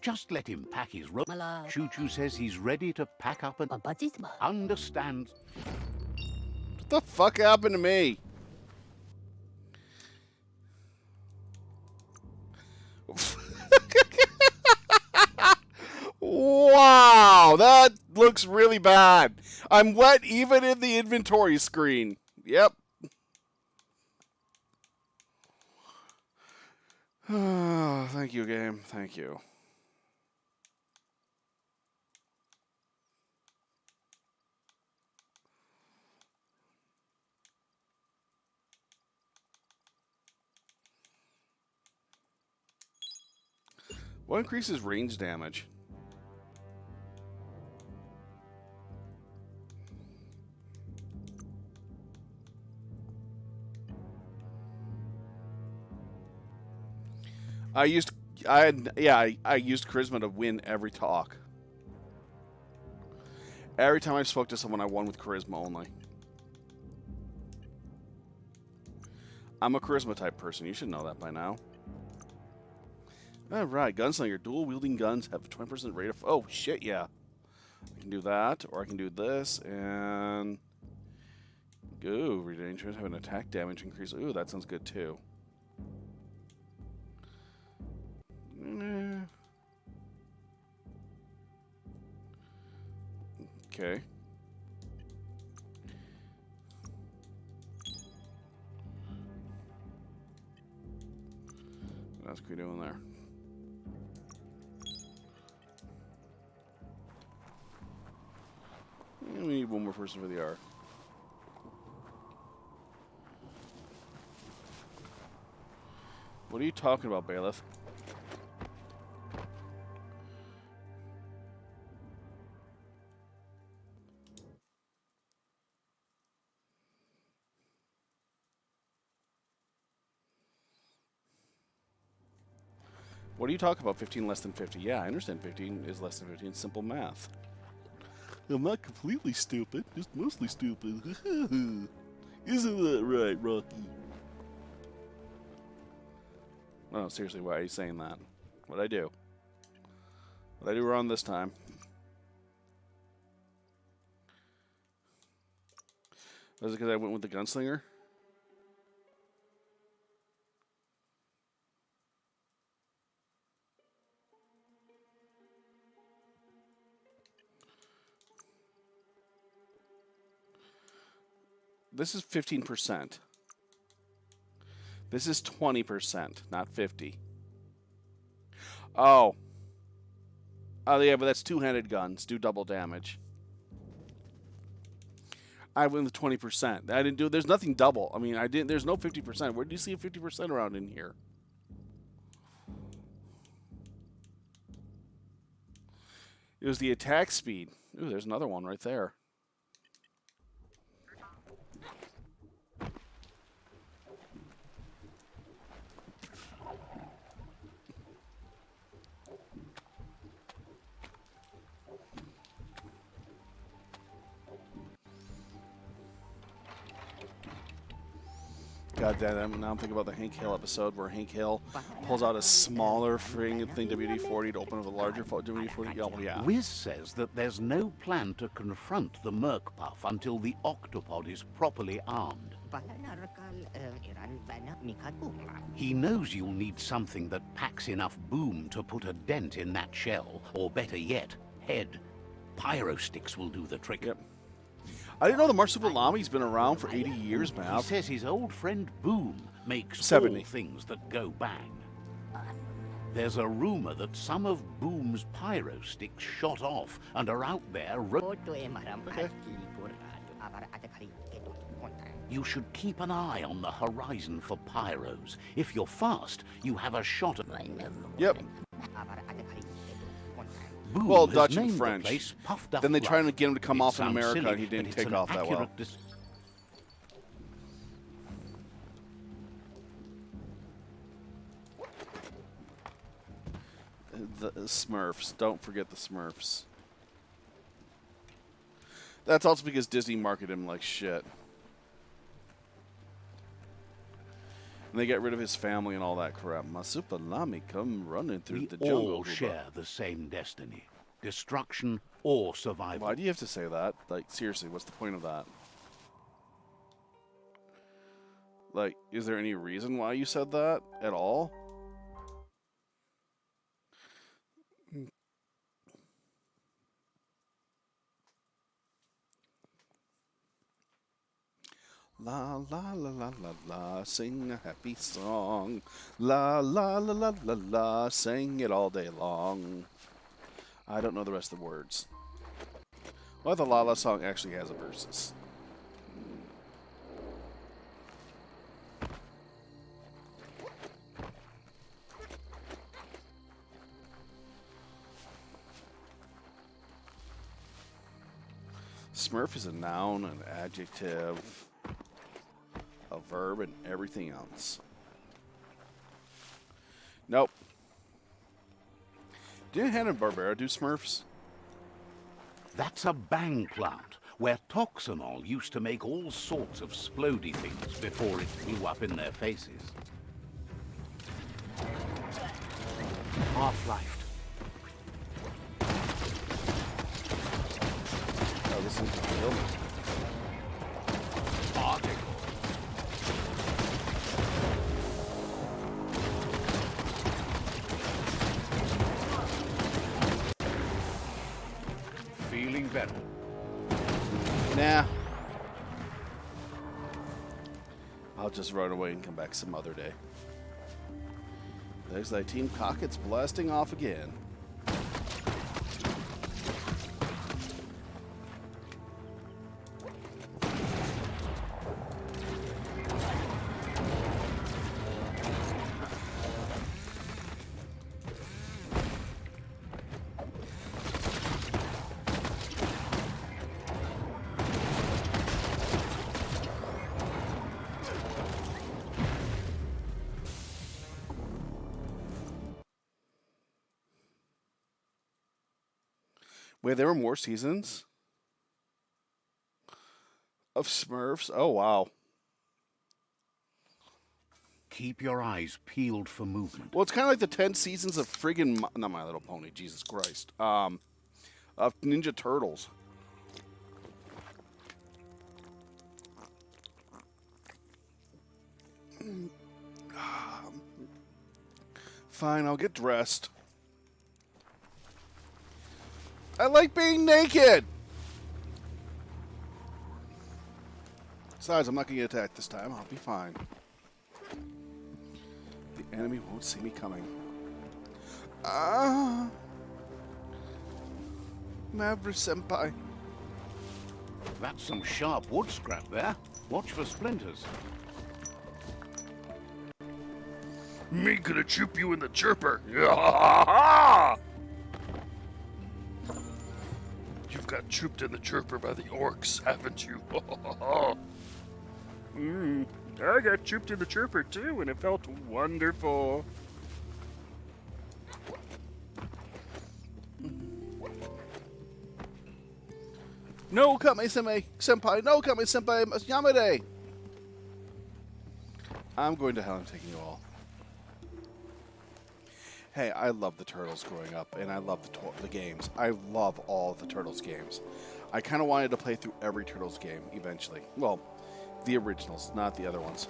Just let him pack his rope. Choo-choo says he's ready to pack up and understands. What the fuck happened to me? Wow, that looks really bad. I'm wet even in the inventory screen. Yep. Thank you, game. Thank you. What increases range damage? I used charisma to win every talk. Every time I spoke to someone, I won with charisma only. I'm a charisma type person. You should know that by now. All right, gunslinger. Dual wielding guns have a 20% rate of. Oh shit, yeah. I can do that, or I can do this, and ooh, redangerous have an attack damage increase. Ooh, that sounds good too. Okay. What else are we doing there? And we need one more person for the R. What are you talking about, Bailiff? What are you talking about? 15 less than 50? Yeah, I understand 15 is less than 15. Simple math. I'm not completely stupid, just mostly stupid. Isn't that right, Rocky? No, seriously, why are you saying that? What'd I do? What'd I do wrong this time? Was it because I went with the gunslinger? This is 15%. This is 20%, not 50. Oh. Oh, yeah, but that's two-handed guns. Do double damage. I went with 20%. I didn't do. There's nothing double. I mean, I didn't. There's no 50%. Where did you see a 50% around in here? It was the attack speed. Ooh, there's another one right there. God damn, now I'm thinking about the Hank Hill episode where Hank Hill pulls out a smaller thing WD-40 to open up a larger WD-40. Oh, yeah. Wiz says that there's no plan to confront the Merkpuff until the octopod is properly armed. He knows you'll need something that packs enough boom to put a dent in that shell, or better yet, head. Pyro sticks will do the trick. Yep. I didn't know the Marsupilami's been around for 80 years, man. He says his old friend Boom makes 70. all things that go bang. There's a rumor that some of Boom's pyro sticks shot off and are out there. You should keep an eye on the horizon for pyros. If you're fast, you have a shot at. Yep. Boom Well, has Dutch and named the French. place Puffed Up Then they Bluff. tried to get him to come It off in sounds America, silly, and he didn't but it's take an off that well. accurate The Smurfs. Don't forget the Smurfs. That's also because Disney marketed him like shit. And they get rid of his family and all that crap. Masupalami come running through We the jungle. all share the same destiny. Destruction or survival. Why do you have to say that? Like, seriously, what's the point of that? Like, is there any reason why you said that at all? La la la la la la, sing a happy song. La la la la la la, sing it all day long. I don't know the rest of the words. Well, the La La song actually has a verses. Smurf is a noun, an adjective, a verb, and everything else. Nope. Didn't Hanna-Barbera do Smurfs? That's a bang plant, where Toxanol used to make all sorts of splody things before it blew up in their faces. Half-life. Oh, this is kill me. Article. Feeling better. Nah. I'll just run away and come back some other day. There's that Team Cocket's blasting off again. Wait, there were more seasons of Smurfs? Oh, wow. Keep your eyes peeled for movement. Well, it's kind of like the 10 seasons of friggin' not My Little Pony, Jesus Christ. Of Ninja Turtles. Fine, I'll get dressed. I like being naked! Besides, I'm not going to get attacked this time. I'll be fine. The enemy won't see me coming. Ah! Maverick-senpai. That's some sharp wood scrap there. Watch for splinters. Me gonna choop you in the chirper. You've got chooped in the chirper by the orcs, haven't you? I got chooped in the chirper too, and it felt wonderful. No, Kame-senpai! No, Kame-senpai! Yamade! I'm going to hell and taking you all. Hey, I love the Turtles growing up, and I love the games. I love all of the Turtles games. I kind of wanted to play through every Turtles game eventually. Well, the originals, not the other ones.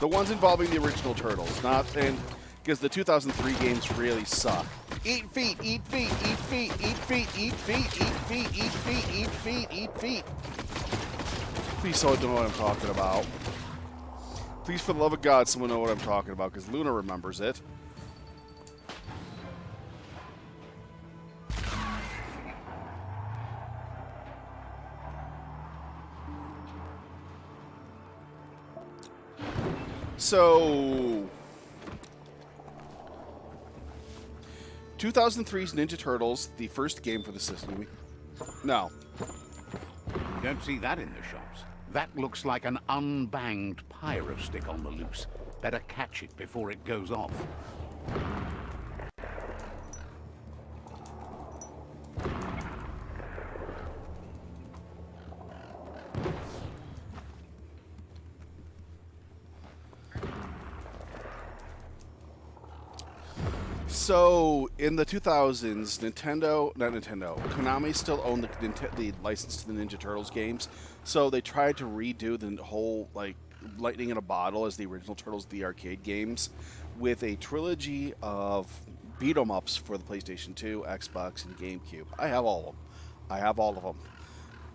The ones involving the original Turtles, not and because the 2003 games really suck. Eat feet, eat feet, eat feet, eat feet, eat feet, eat feet, eat feet, eat feet, eat feet. Please someone know what I'm talking about. Please, for the love of God, someone know what I'm talking about, because Luna remembers it. So, 2003's Ninja Turtles, the first game for the system. No. You don't see that in the shops. That looks like an unbanged pyro stick on the loose. Better catch it before it goes off. So, in the 2000s, Konami still owned the license to the Ninja Turtles games. So they tried to redo the whole, like, Lightning in a Bottle as the original Turtles, the arcade games, with a trilogy of beat-em-ups for the PlayStation 2, Xbox, and GameCube. I have all of them.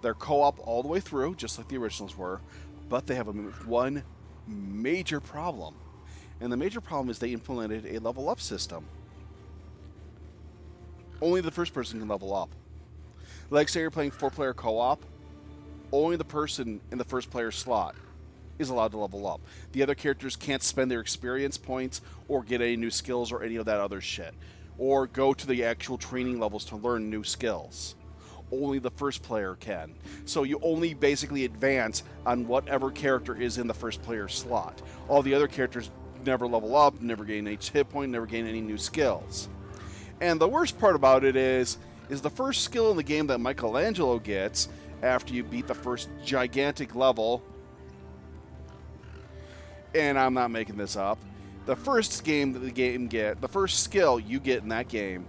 They're co-op all the way through, just like the originals were, but they have one major problem. And the major problem is they implemented a level-up system. Only the first person can level up. Like, say you're playing 4-player co-op, only the person in the first player slot is allowed to level up. The other characters can't spend their experience points or get any new skills or any of that other shit. Or go to the actual training levels to learn new skills. Only the first player can. So you only basically advance on whatever character is in the first player slot. All the other characters never level up, never gain each hit point, never gain any new skills. And the worst part about it is the first skill in the game that Michelangelo gets after you beat the first gigantic level, and I'm not making this up, the first skill you get in that game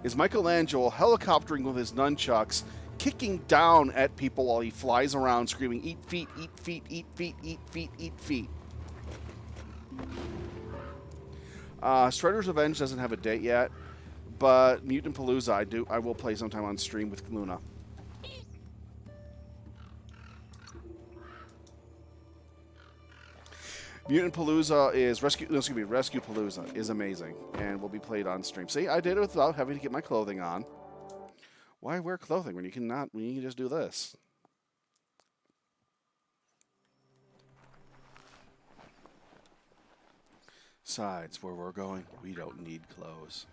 is Michelangelo helicoptering with his nunchucks, kicking down at people while he flies around screaming, "Eat feet, eat feet, eat feet, eat feet, eat feet." Strider's Revenge doesn't have a date yet, but Mutant Palooza I will play sometime on stream with Luna. Mutant Palooza is Rescue Palooza is amazing and will be played on stream. See, I did it without having to get my clothing on. Why wear clothing when you can just do this? Besides, where we're going, we don't need clothes.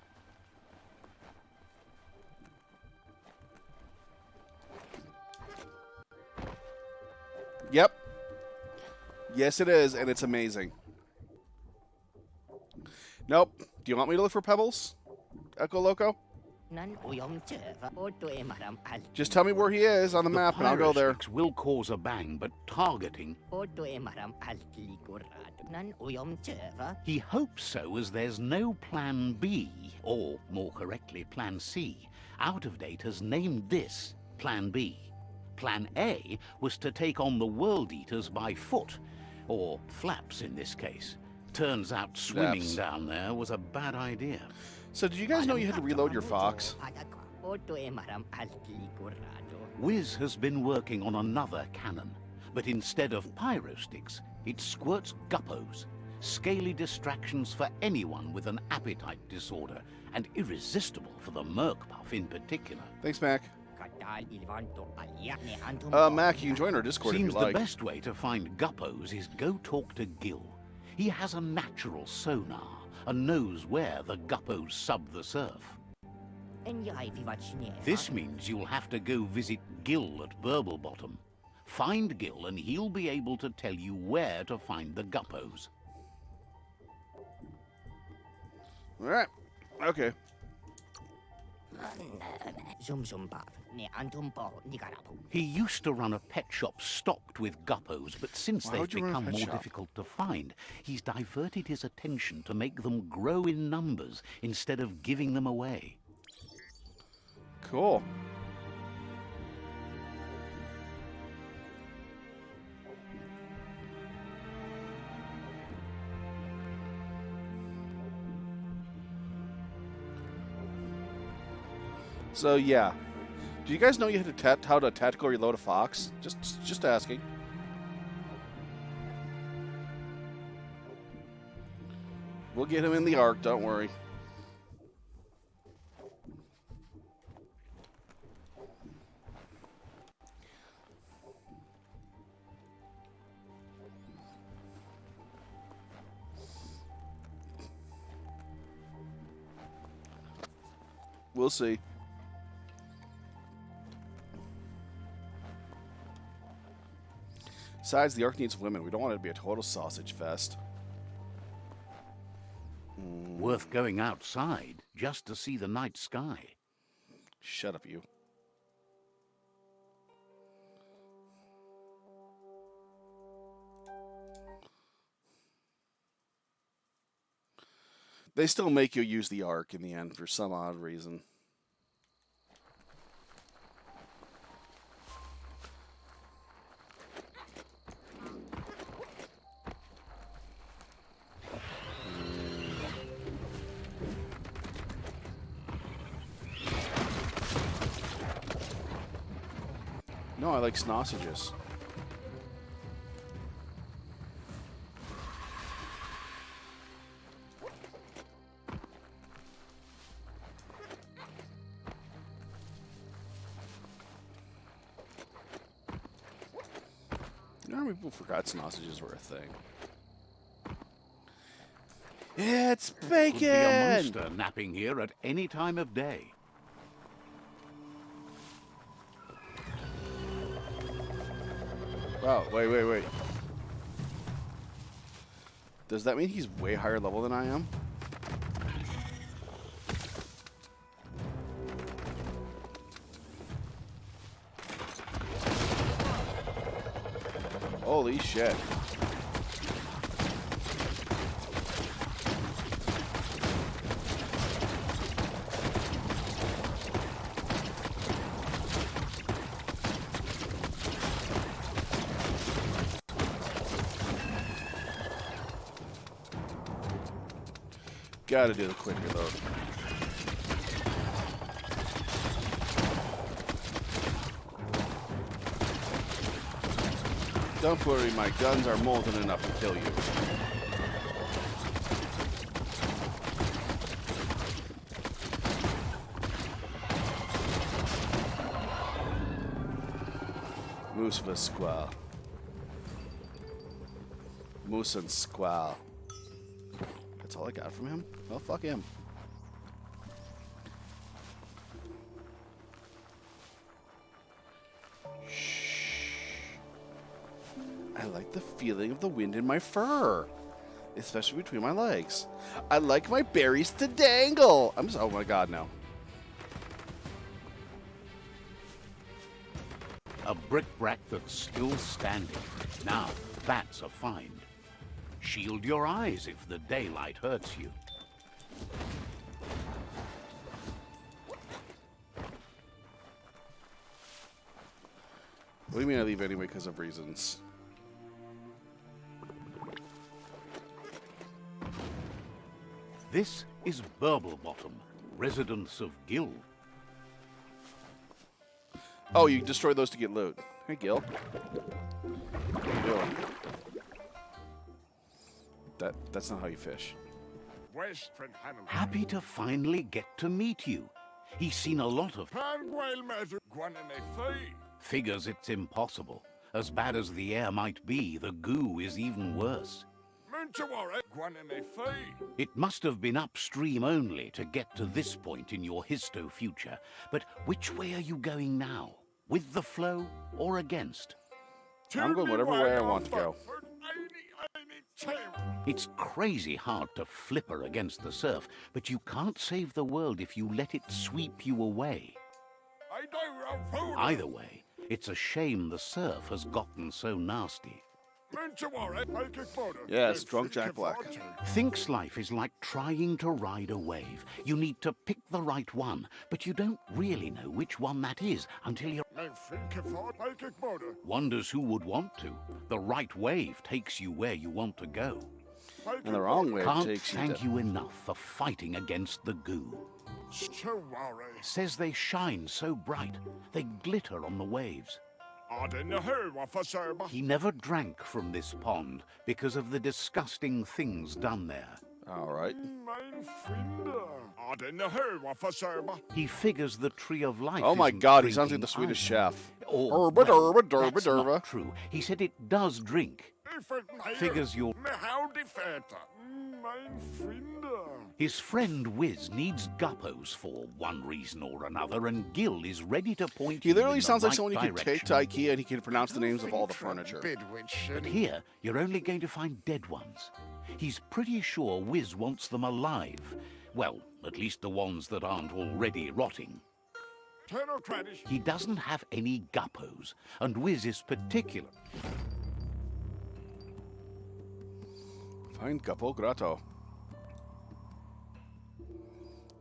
Yep. Yes, it is, and it's amazing. Nope. Do you want me to look for pebbles, Echo Loco? Just tell me where he is on the map, and I'll go there. Pyrosticks will cause a bang, but targeting... He hopes so, as there's no Plan B, or, more correctly, Plan C. Out of Date has named this Plan B. Plan A was to take on the World Eaters by foot, or flaps in this case. Turns out swimming down there was a bad idea. So did you guys know you had to reload your Fox? Wiz has been working on another cannon, but instead of pyrosticks, it squirts guppos, scaly distractions for anyone with an appetite disorder, and irresistible for the Merc-Puff in particular. Thanks, Mac. Mac, you can join our Discord if you like. Seems the best way to find guppos is go talk to Gil. He has a natural sonar and knows where the guppos sub the surf. This means you'll have to go visit Gil at Burblebottom. Find Gil and he'll be able to tell you where to find the guppos. All right. Okay. He used to run a pet shop stocked with guppos, but since they've become more difficult to find, he's diverted his attention to make them grow in numbers instead of giving them away. Cool. So yeah, do you guys know you had to how to tactical reload a fox? Just asking. We'll get him in the arc. Don't worry. We'll see. Besides, the Ark needs women. We don't want it to be a total sausage fest. Worth going outside just to see the night sky. Shut up, you. They still make you use the Ark in the end for some odd reason. No, I like sausages. You know how many people forgot sausages were a thing? It's bacon! Could be a monster napping here at any time of day. Oh, wait. Does that mean he's way higher level than I am? Holy shit. Gotta do the quick reload. Don't worry, my guns are more than enough to kill you. Moose vs. Squall. Moose and Squall. That's all I got from him? Well, fuck him. Shh. I like the feeling of the wind in my fur, especially between my legs. I like my berries to dangle. Oh my god, no. A brick-brack that's still standing. Now, that's a find. Shield your eyes if the daylight hurts you. What do you mean I leave anyway because of reasons? This is Burblebottom, residence of Gil. Oh, you destroy those to get loot. Hey, Gil. What are you doing? That's not how you fish. Happy to finally get to meet you. He's seen a lot of... Figures it's impossible. As bad as the air might be, the goo is even worse. It must have been upstream only to get to this point in your histo-future. But which way are you going now? With the flow or against? I'm going whatever way I want to go. It's crazy hard to flipper against the surf, but you can't save the world if you let it sweep you away. Either way, it's a shame the surf has gotten so nasty. Yes, drunk Jack Black. Thinks life is like trying to ride a wave. You need to pick the right one, but you don't really know which one that is until you're... Wonders who would want to. The right wave takes you where you want to go. And the wrong wave Can't takes you thank you enough for fighting against the goo. Says they shine so bright, they glitter on the waves. He never drank from this pond because of the disgusting things done there. All right. He figures the tree of life. Oh my isn't God, he sounds like drinking the Swedish either. chef. Or, Derba, well, derba, derba, that's derba. not true. He said it does drink. Figures you're... His friend Wiz needs guppos for one reason or another, and Gil is ready to point He you literally in the sounds like right someone you could take to direction. IKEA and he can pronounce the names of all the furniture. But here, you're only going to find dead ones. He's pretty sure Wiz wants them alive. Well, at least the ones that aren't already rotting. He doesn't have any guppos, and Wiz is particular. Find Guppo Grotto.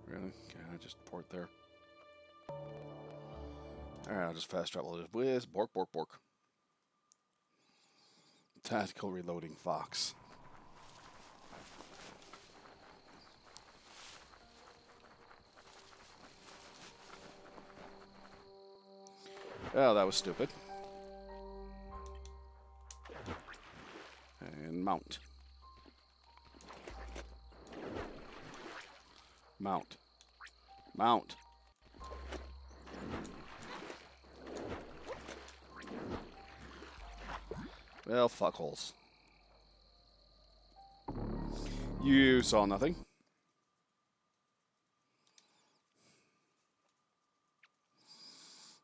Really? Can I just port there? Alright, I'll just fast travel this. Whiz, bork, bork, bork. Tactical reloading fox. Oh, that was stupid. And mount. Mount. Mount. Well, fuckholes. You saw nothing.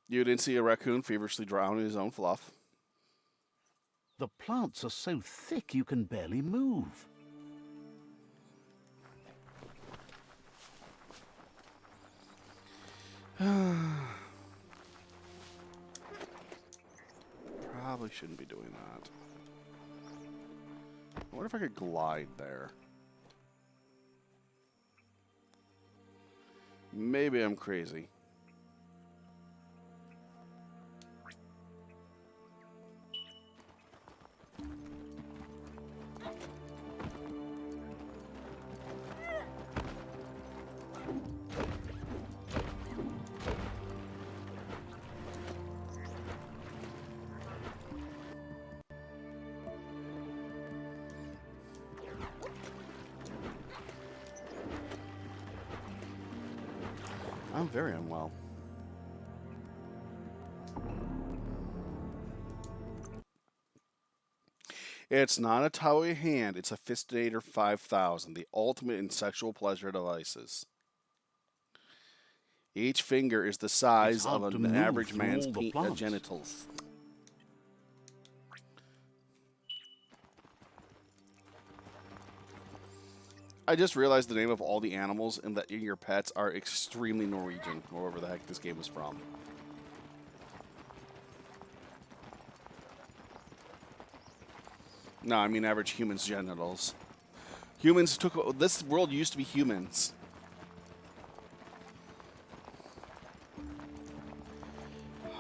You didn't see a raccoon feverishly drown in his own fluff. The plants are so thick you can barely move. Probably shouldn't be doing that. I wonder if I could glide there. Maybe I'm crazy. I'm very unwell. It's not a toy hand, it's a Fistator 5000, the ultimate in sexual pleasure devices. Each finger is the size of hard to an move average through man's all the plants. genitals. I just realized the name of all the animals in your pets are extremely Norwegian, wherever the heck this game is from. No, I mean average humans' genitals. Humans took... This world used to be humans.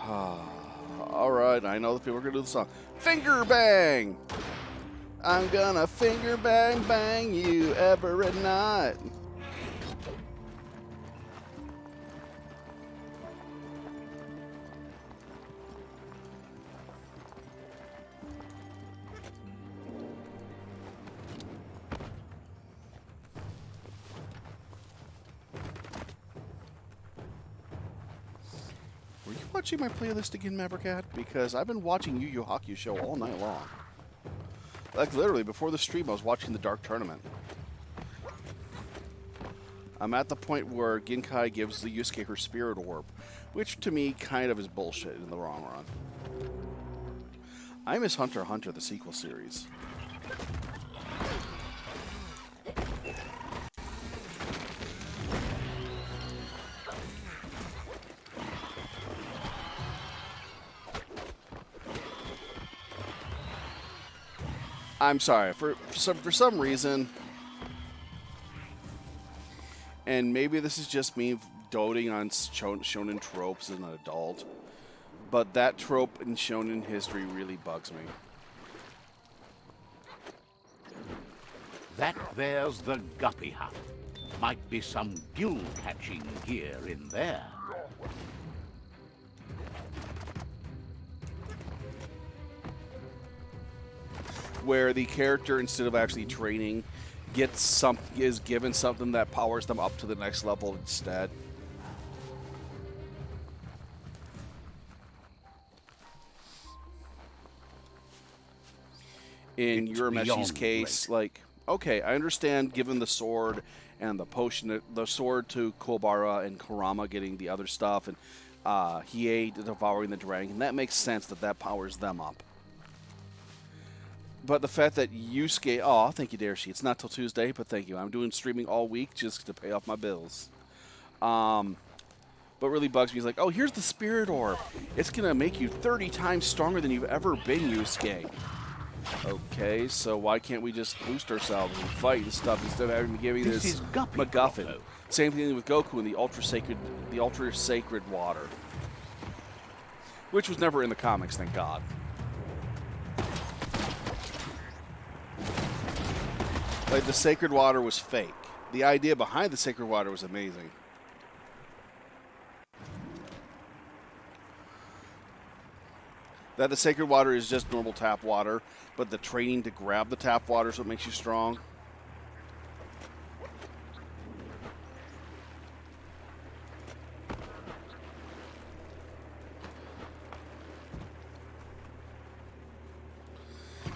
Alright, I know that people are going to do the song. Finger bang! I'm gonna finger bang bang you every night. Were you watching my playlist again, Maverick? Because I've been watching Yu Yu Hakusho show all night long. Like, literally, before the stream, I was watching the Dark Tournament. I'm at the point where Genkai gives the Yusuke her Spirit Orb, which to me kind of is bullshit in the long run. I miss Hunter x Hunter, the sequel series. I'm sorry, for some reason, and maybe this is just me doting on shonen tropes as an adult, but that trope in shonen history really bugs me. That there's the Guppy Hut. Might be some gill-catching gear in there. Where the character, instead of actually training, is given something that powers them up to the next level instead. In Urameshi's case, like, okay, I understand given the sword and the potion, the sword to Kuwabara and Kurama getting the other stuff, and Hiei devouring the dragon, that makes sense that powers them up. But the fact that Yusuke, oh, thank you, Darashi. It's not till Tuesday, but thank you. I'm doing streaming all week just to pay off my bills. But really bugs me is like, oh, here's the Spirit Orb. It's going to make you 30 times stronger than you've ever been, Yusuke. Okay, so why can't we just boost ourselves and fight and stuff instead of having to give me this MacGuffin? Same thing with Goku and the Ultra Sacred Water, which was never in the comics, thank God. Like, the Sacred Water was fake. The idea behind the Sacred Water was amazing. That the Sacred Water is just normal tap water, but the training to grab the tap water is what makes you strong.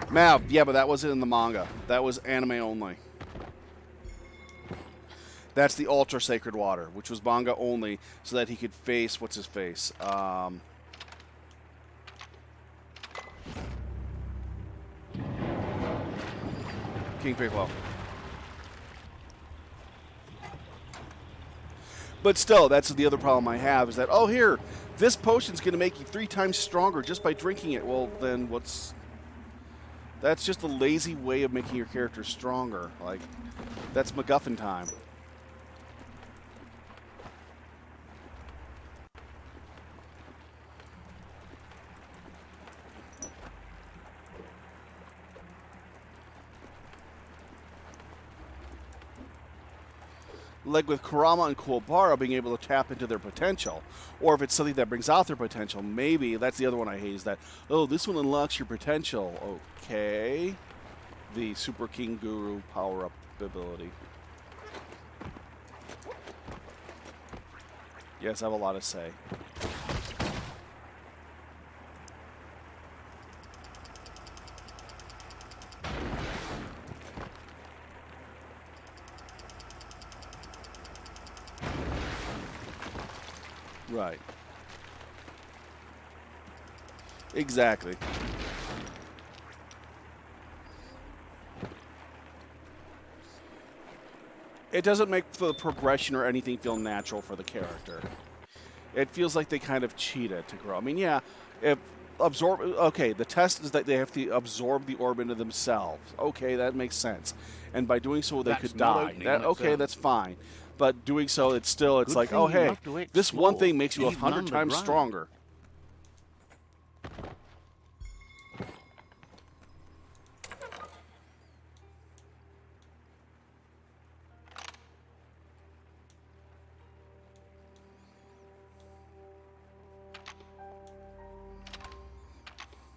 Mav, yeah, but that wasn't in the manga. That was anime only. That's the Ultra Sacred Water, which was manga only, so that he could face, what's his face? King Piccolo. But still, that's the other problem I have, is that, oh, here, this potion's going to make you 3 times stronger just by drinking it. Well, then what's... That's just a lazy way of making your character stronger. Like, that's MacGuffin time. Like with Kurama and Kuwabara being able to tap into their potential, or if it's something that brings out their potential, maybe that's the other one I hate, is that, oh, this one unlocks your potential. Okay. The Super King Guru power-up ability. Yes, I have a lot to say. Right. Exactly. It doesn't make the progression or anything feel natural for the character. It feels like they kind of cheated to grow. I mean, yeah, if okay, the test is that they have to absorb the orb into themselves. Okay, that makes sense. And by doing so, they could die. Okay, that's fine. But doing so, it's like, oh, hey, this one thing makes you 100 times stronger.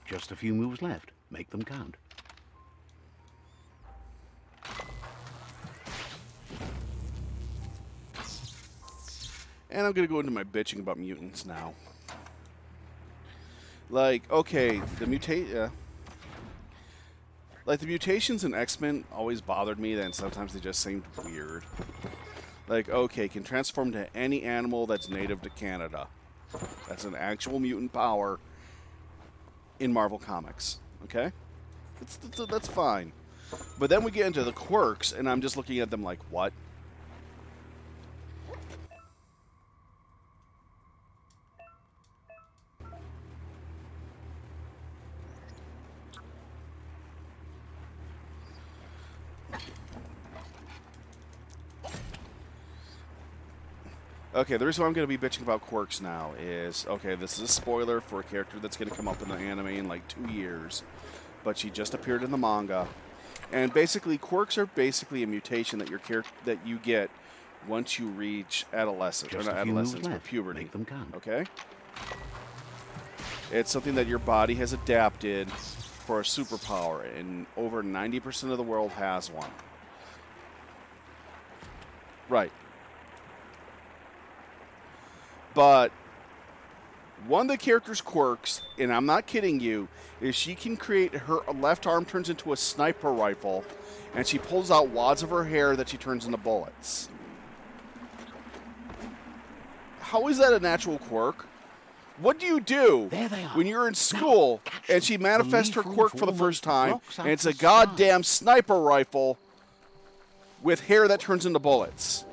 Just a few moves left. Make them count. And I'm going to go into my bitching about mutants now. Like, okay, the mutations in X-Men always bothered me, then sometimes they just seemed weird. Like, okay, can transform to any animal that's native to Canada. That's an actual mutant power in Marvel Comics, okay? That's fine. But then we get into the quirks, and I'm just looking at them like, what? Okay, the reason why I'm going to be bitching about quirks now is, okay, this is a spoiler for a character that's going to come up in the anime in like 2 years, but she just appeared in the manga. And basically, quirks are basically a mutation that you get once you reach adolescence, Just or not a few moves adolescence, but left. puberty. Make them count. Okay? It's something that your body has adapted for a superpower, and over 90% of the world has one. Right. But one of the character's quirks, and I'm not kidding you, is she can create her left arm turns into a sniper rifle, and she pulls out wads of her hair that she turns into bullets. How is that a natural quirk? What do you do There they are. when you're in school Now, catch and them. she The manifests her lethal quirk for the almost first time, blocks out and it's the a goddamn sniper rifle with hair that turns into bullets?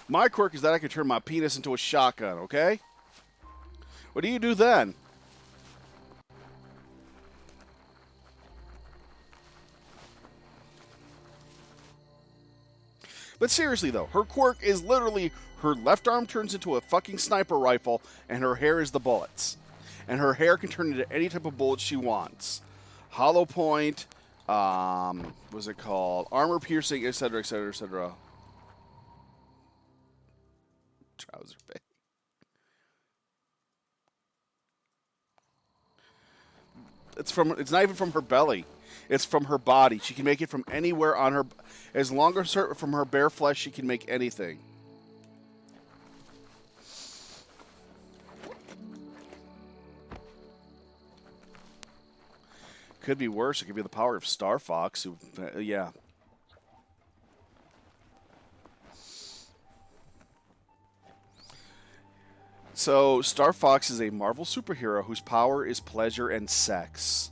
My quirk is that I can turn my penis into a shotgun, okay? What do you do then? But seriously, though, her quirk is literally her left arm turns into a fucking sniper rifle, and her hair is the bullets. And her hair can turn into any type of bullet she wants. Hollow point, what's it called? Armor piercing, etc., etc., etc. Trouser bag. It's not even from her belly. It's from her body. She can make it from anywhere on her. As long as from her bare flesh, she can make anything. Could be worse. It could be the power of Star Fox. Who, yeah. So, Star Fox is a Marvel superhero whose power is pleasure and sex.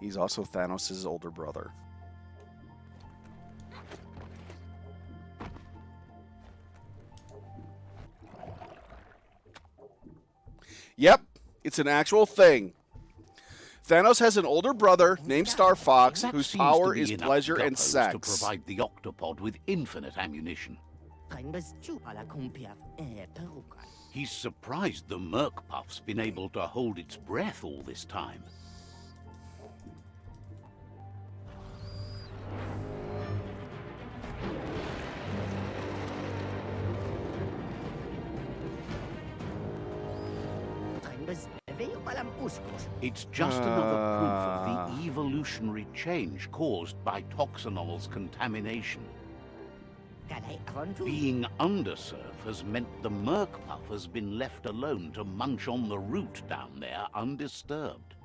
He's also Thanos' older brother. Yep, it's an actual thing. Thanos has an older brother named Star Fox That whose seems power to be is enough pleasure and guppos sex. to provide the octopod with infinite ammunition. He's surprised the Merc-Puff's been able to hold its breath all this time. It's just another proof of the evolutionary change caused by Toxanol's contamination. Being underserved has meant the Merc-Puff has been left alone to munch on the root down there undisturbed.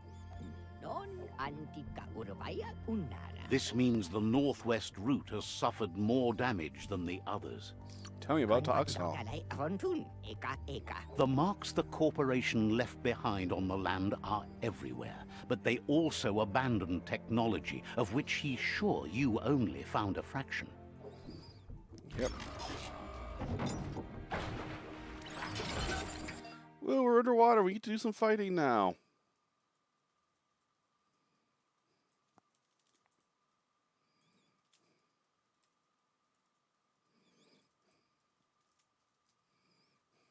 This means the northwest route has suffered more damage than the others. Tell me about Toxanol. The marks the corporation left behind on the land are everywhere, but they also abandoned technology, of which he's sure you only found a fraction. Yep. Well, we're underwater. We get to do some fighting now.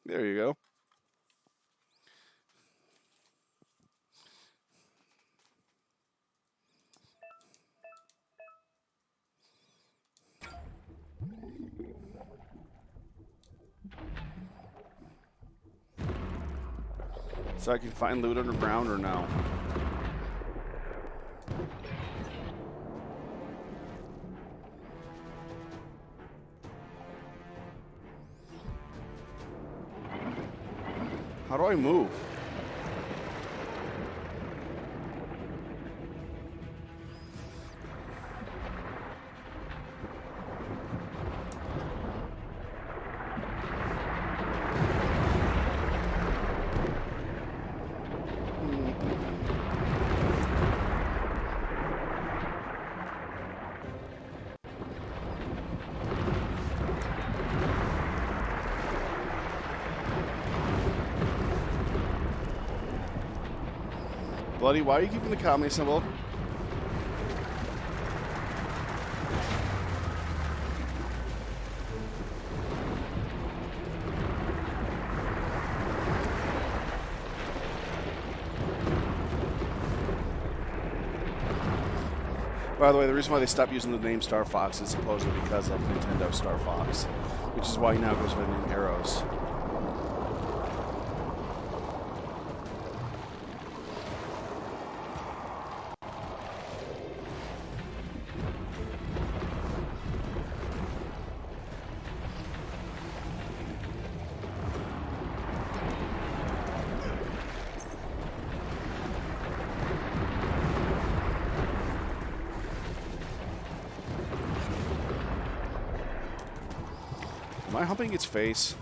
There you go. So I can find loot underground or no? How do I move? Bloody, why are you keeping the comedy symbol? By the way, the reason why they stopped using the name Star Fox is supposedly because of Nintendo Star Fox, which is why he now goes by the name Arrows. Am I humping its face?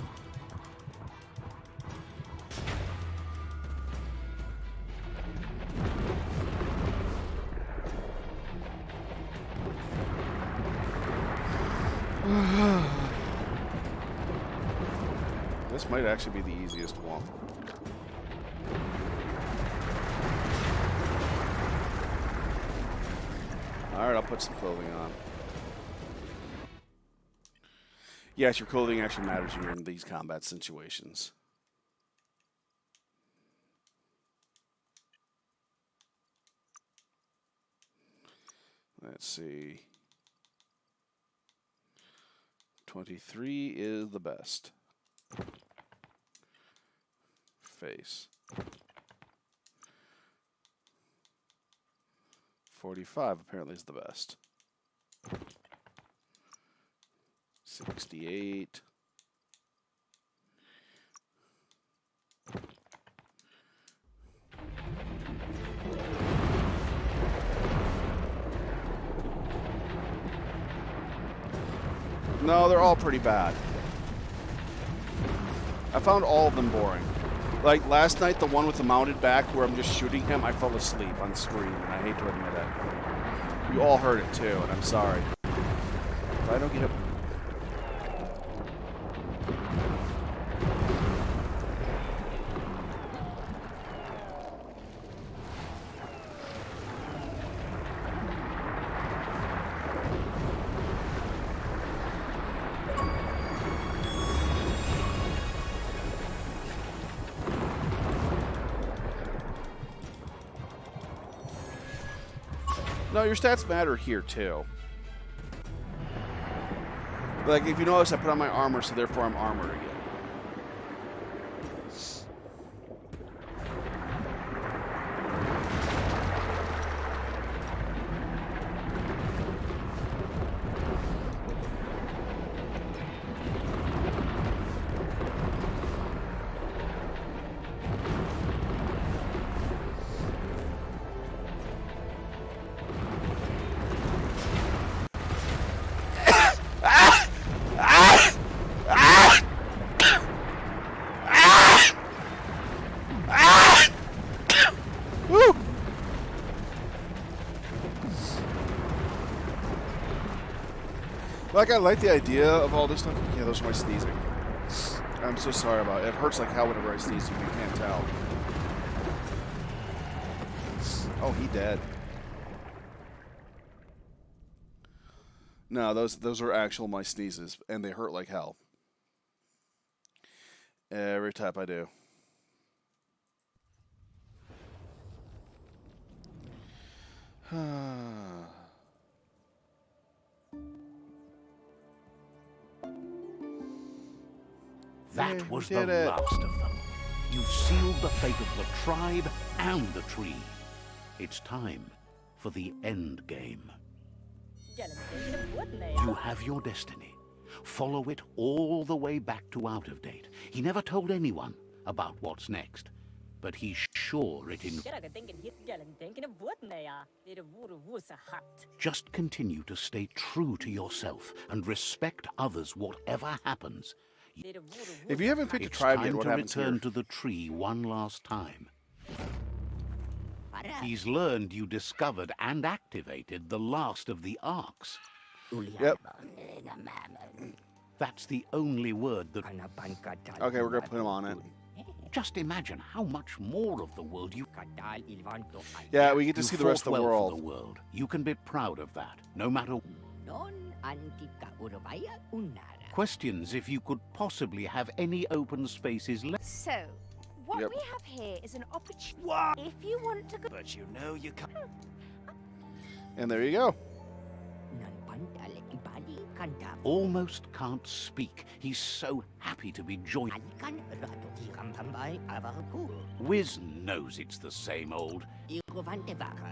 This might actually be the easiest one. Alright, I'll put some clothing on. Yes, your clothing actually matters when you're in these combat situations. Let's see. 23 is the best. Face. 45 apparently is the best. 68. No, they're all pretty bad. I found all of them boring. Like last night, the one with the mounted back where I'm just shooting him, I fell asleep on screen, and I hate to admit it. You all heard it too, and I'm sorry. If I don't get hit. No, your stats matter here, too. Like, if you notice, I put on my armor, so therefore I'm armored again. Like, I like the idea of all this stuff. Yeah, those are my sneezing. I'm so sorry about it. It hurts like hell whenever I sneeze, if you can't tell. Oh, he dead. No, those are actual my sneezes, and they hurt like hell. Every time I do. That was the did it. last of them. You've sealed the fate of the tribe and the tree. It's time for the end game. You have your destiny. Follow it all the way back to Out of Date. He never told anyone about what's next, but he's sure it Just continue to stay true to yourself and respect others whatever happens. If you haven't picked a It's tribe yet, time what to happens return here? to the tree one last time. He's learned you discovered and activated the last of the arcs. Yep. That's the only word that... Okay, we're going to put him on it. Just imagine how much more of the world you... Yeah, we get to You see the rest of fought the well for world. the world. You can be proud of that, no matter... Questions if you could possibly have any open spaces left. So, what Yep. we have here is an opportunity. What? If you want to go... But you know you can't. And there you go. Almost can't speak. He's so happy to be joined. Wiz knows it's the same old.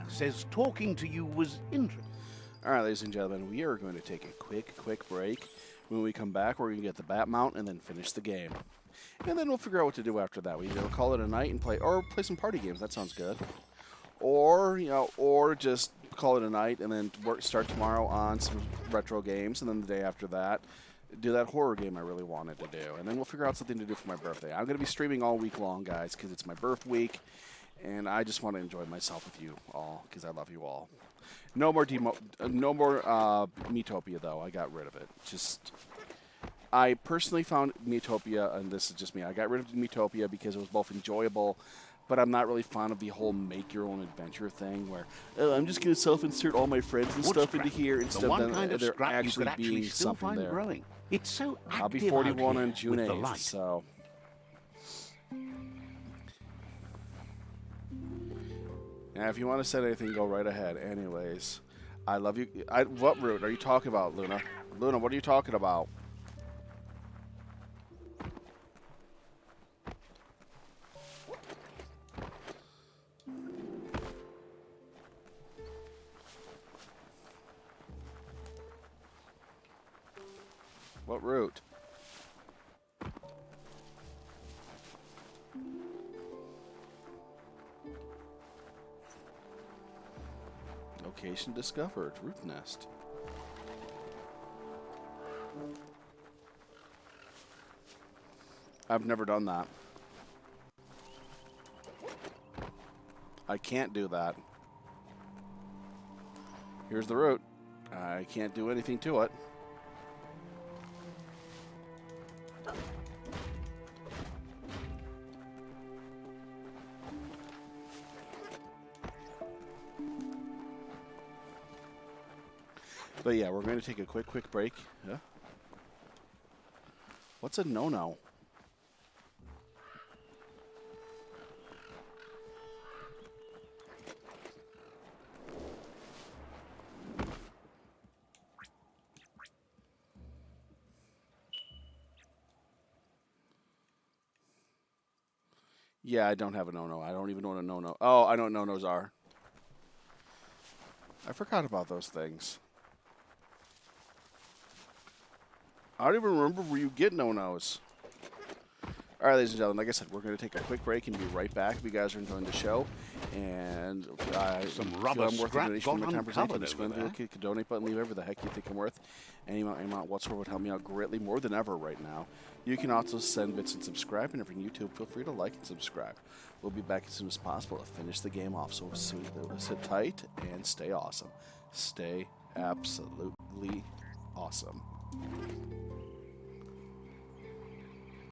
Says talking to you was interesting. All right, ladies and gentlemen, we are going to take a quick break. When we come back, we're going to get the bat mount and then finish the game. And then we'll figure out what to do after that. We either call it a night and play some party games. That sounds good. Or, or just call it a night and then start tomorrow on some retro games, and then the day after that, do that horror game I really wanted to do. And then we'll figure out something to do for my birthday. I'm going to be streaming all week long, guys, because it's my birth week, and I just want to enjoy myself with you all, because I love you all. No more Metopia, though. I got rid of it. I personally found Metopia, and this is just me, I got rid of Metopia because it was both enjoyable, but I'm not really fond of the whole make-your-own-adventure thing where, I'm just going to self-insert all my friends and stuff into here instead of there actually being something there. Growing. It's so I'll be 41 on June 8th, so... Now, if you want to say anything, go right ahead. Anyways, I love you. What route are you talking about, Luna? Luna, what are you talking about? What route? Location discovered. Root nest. I've never done that. I can't do that. Here's the route. I can't do anything to it. But yeah, we're going to take a quick break. Yeah. What's a no-no? Yeah, I don't have a no-no. I don't even know what a no-no. Oh, I know what no-nos are. I forgot about those things. I don't even remember where you get no-nos. All right, ladies and gentlemen, like I said, we're going to take a quick break and be right back if you guys are enjoying the show. And some rubber scrap got uncovered just over there. click the donate button, leave whatever the heck you think I'm worth. Any amount whatsoever would help me out greatly, more than ever right now. You can also send bits and subscribe, and if you're on YouTube, feel free to like and subscribe. We'll be back as soon as possible to finish the game off. So sit tight and stay awesome. Stay absolutely awesome.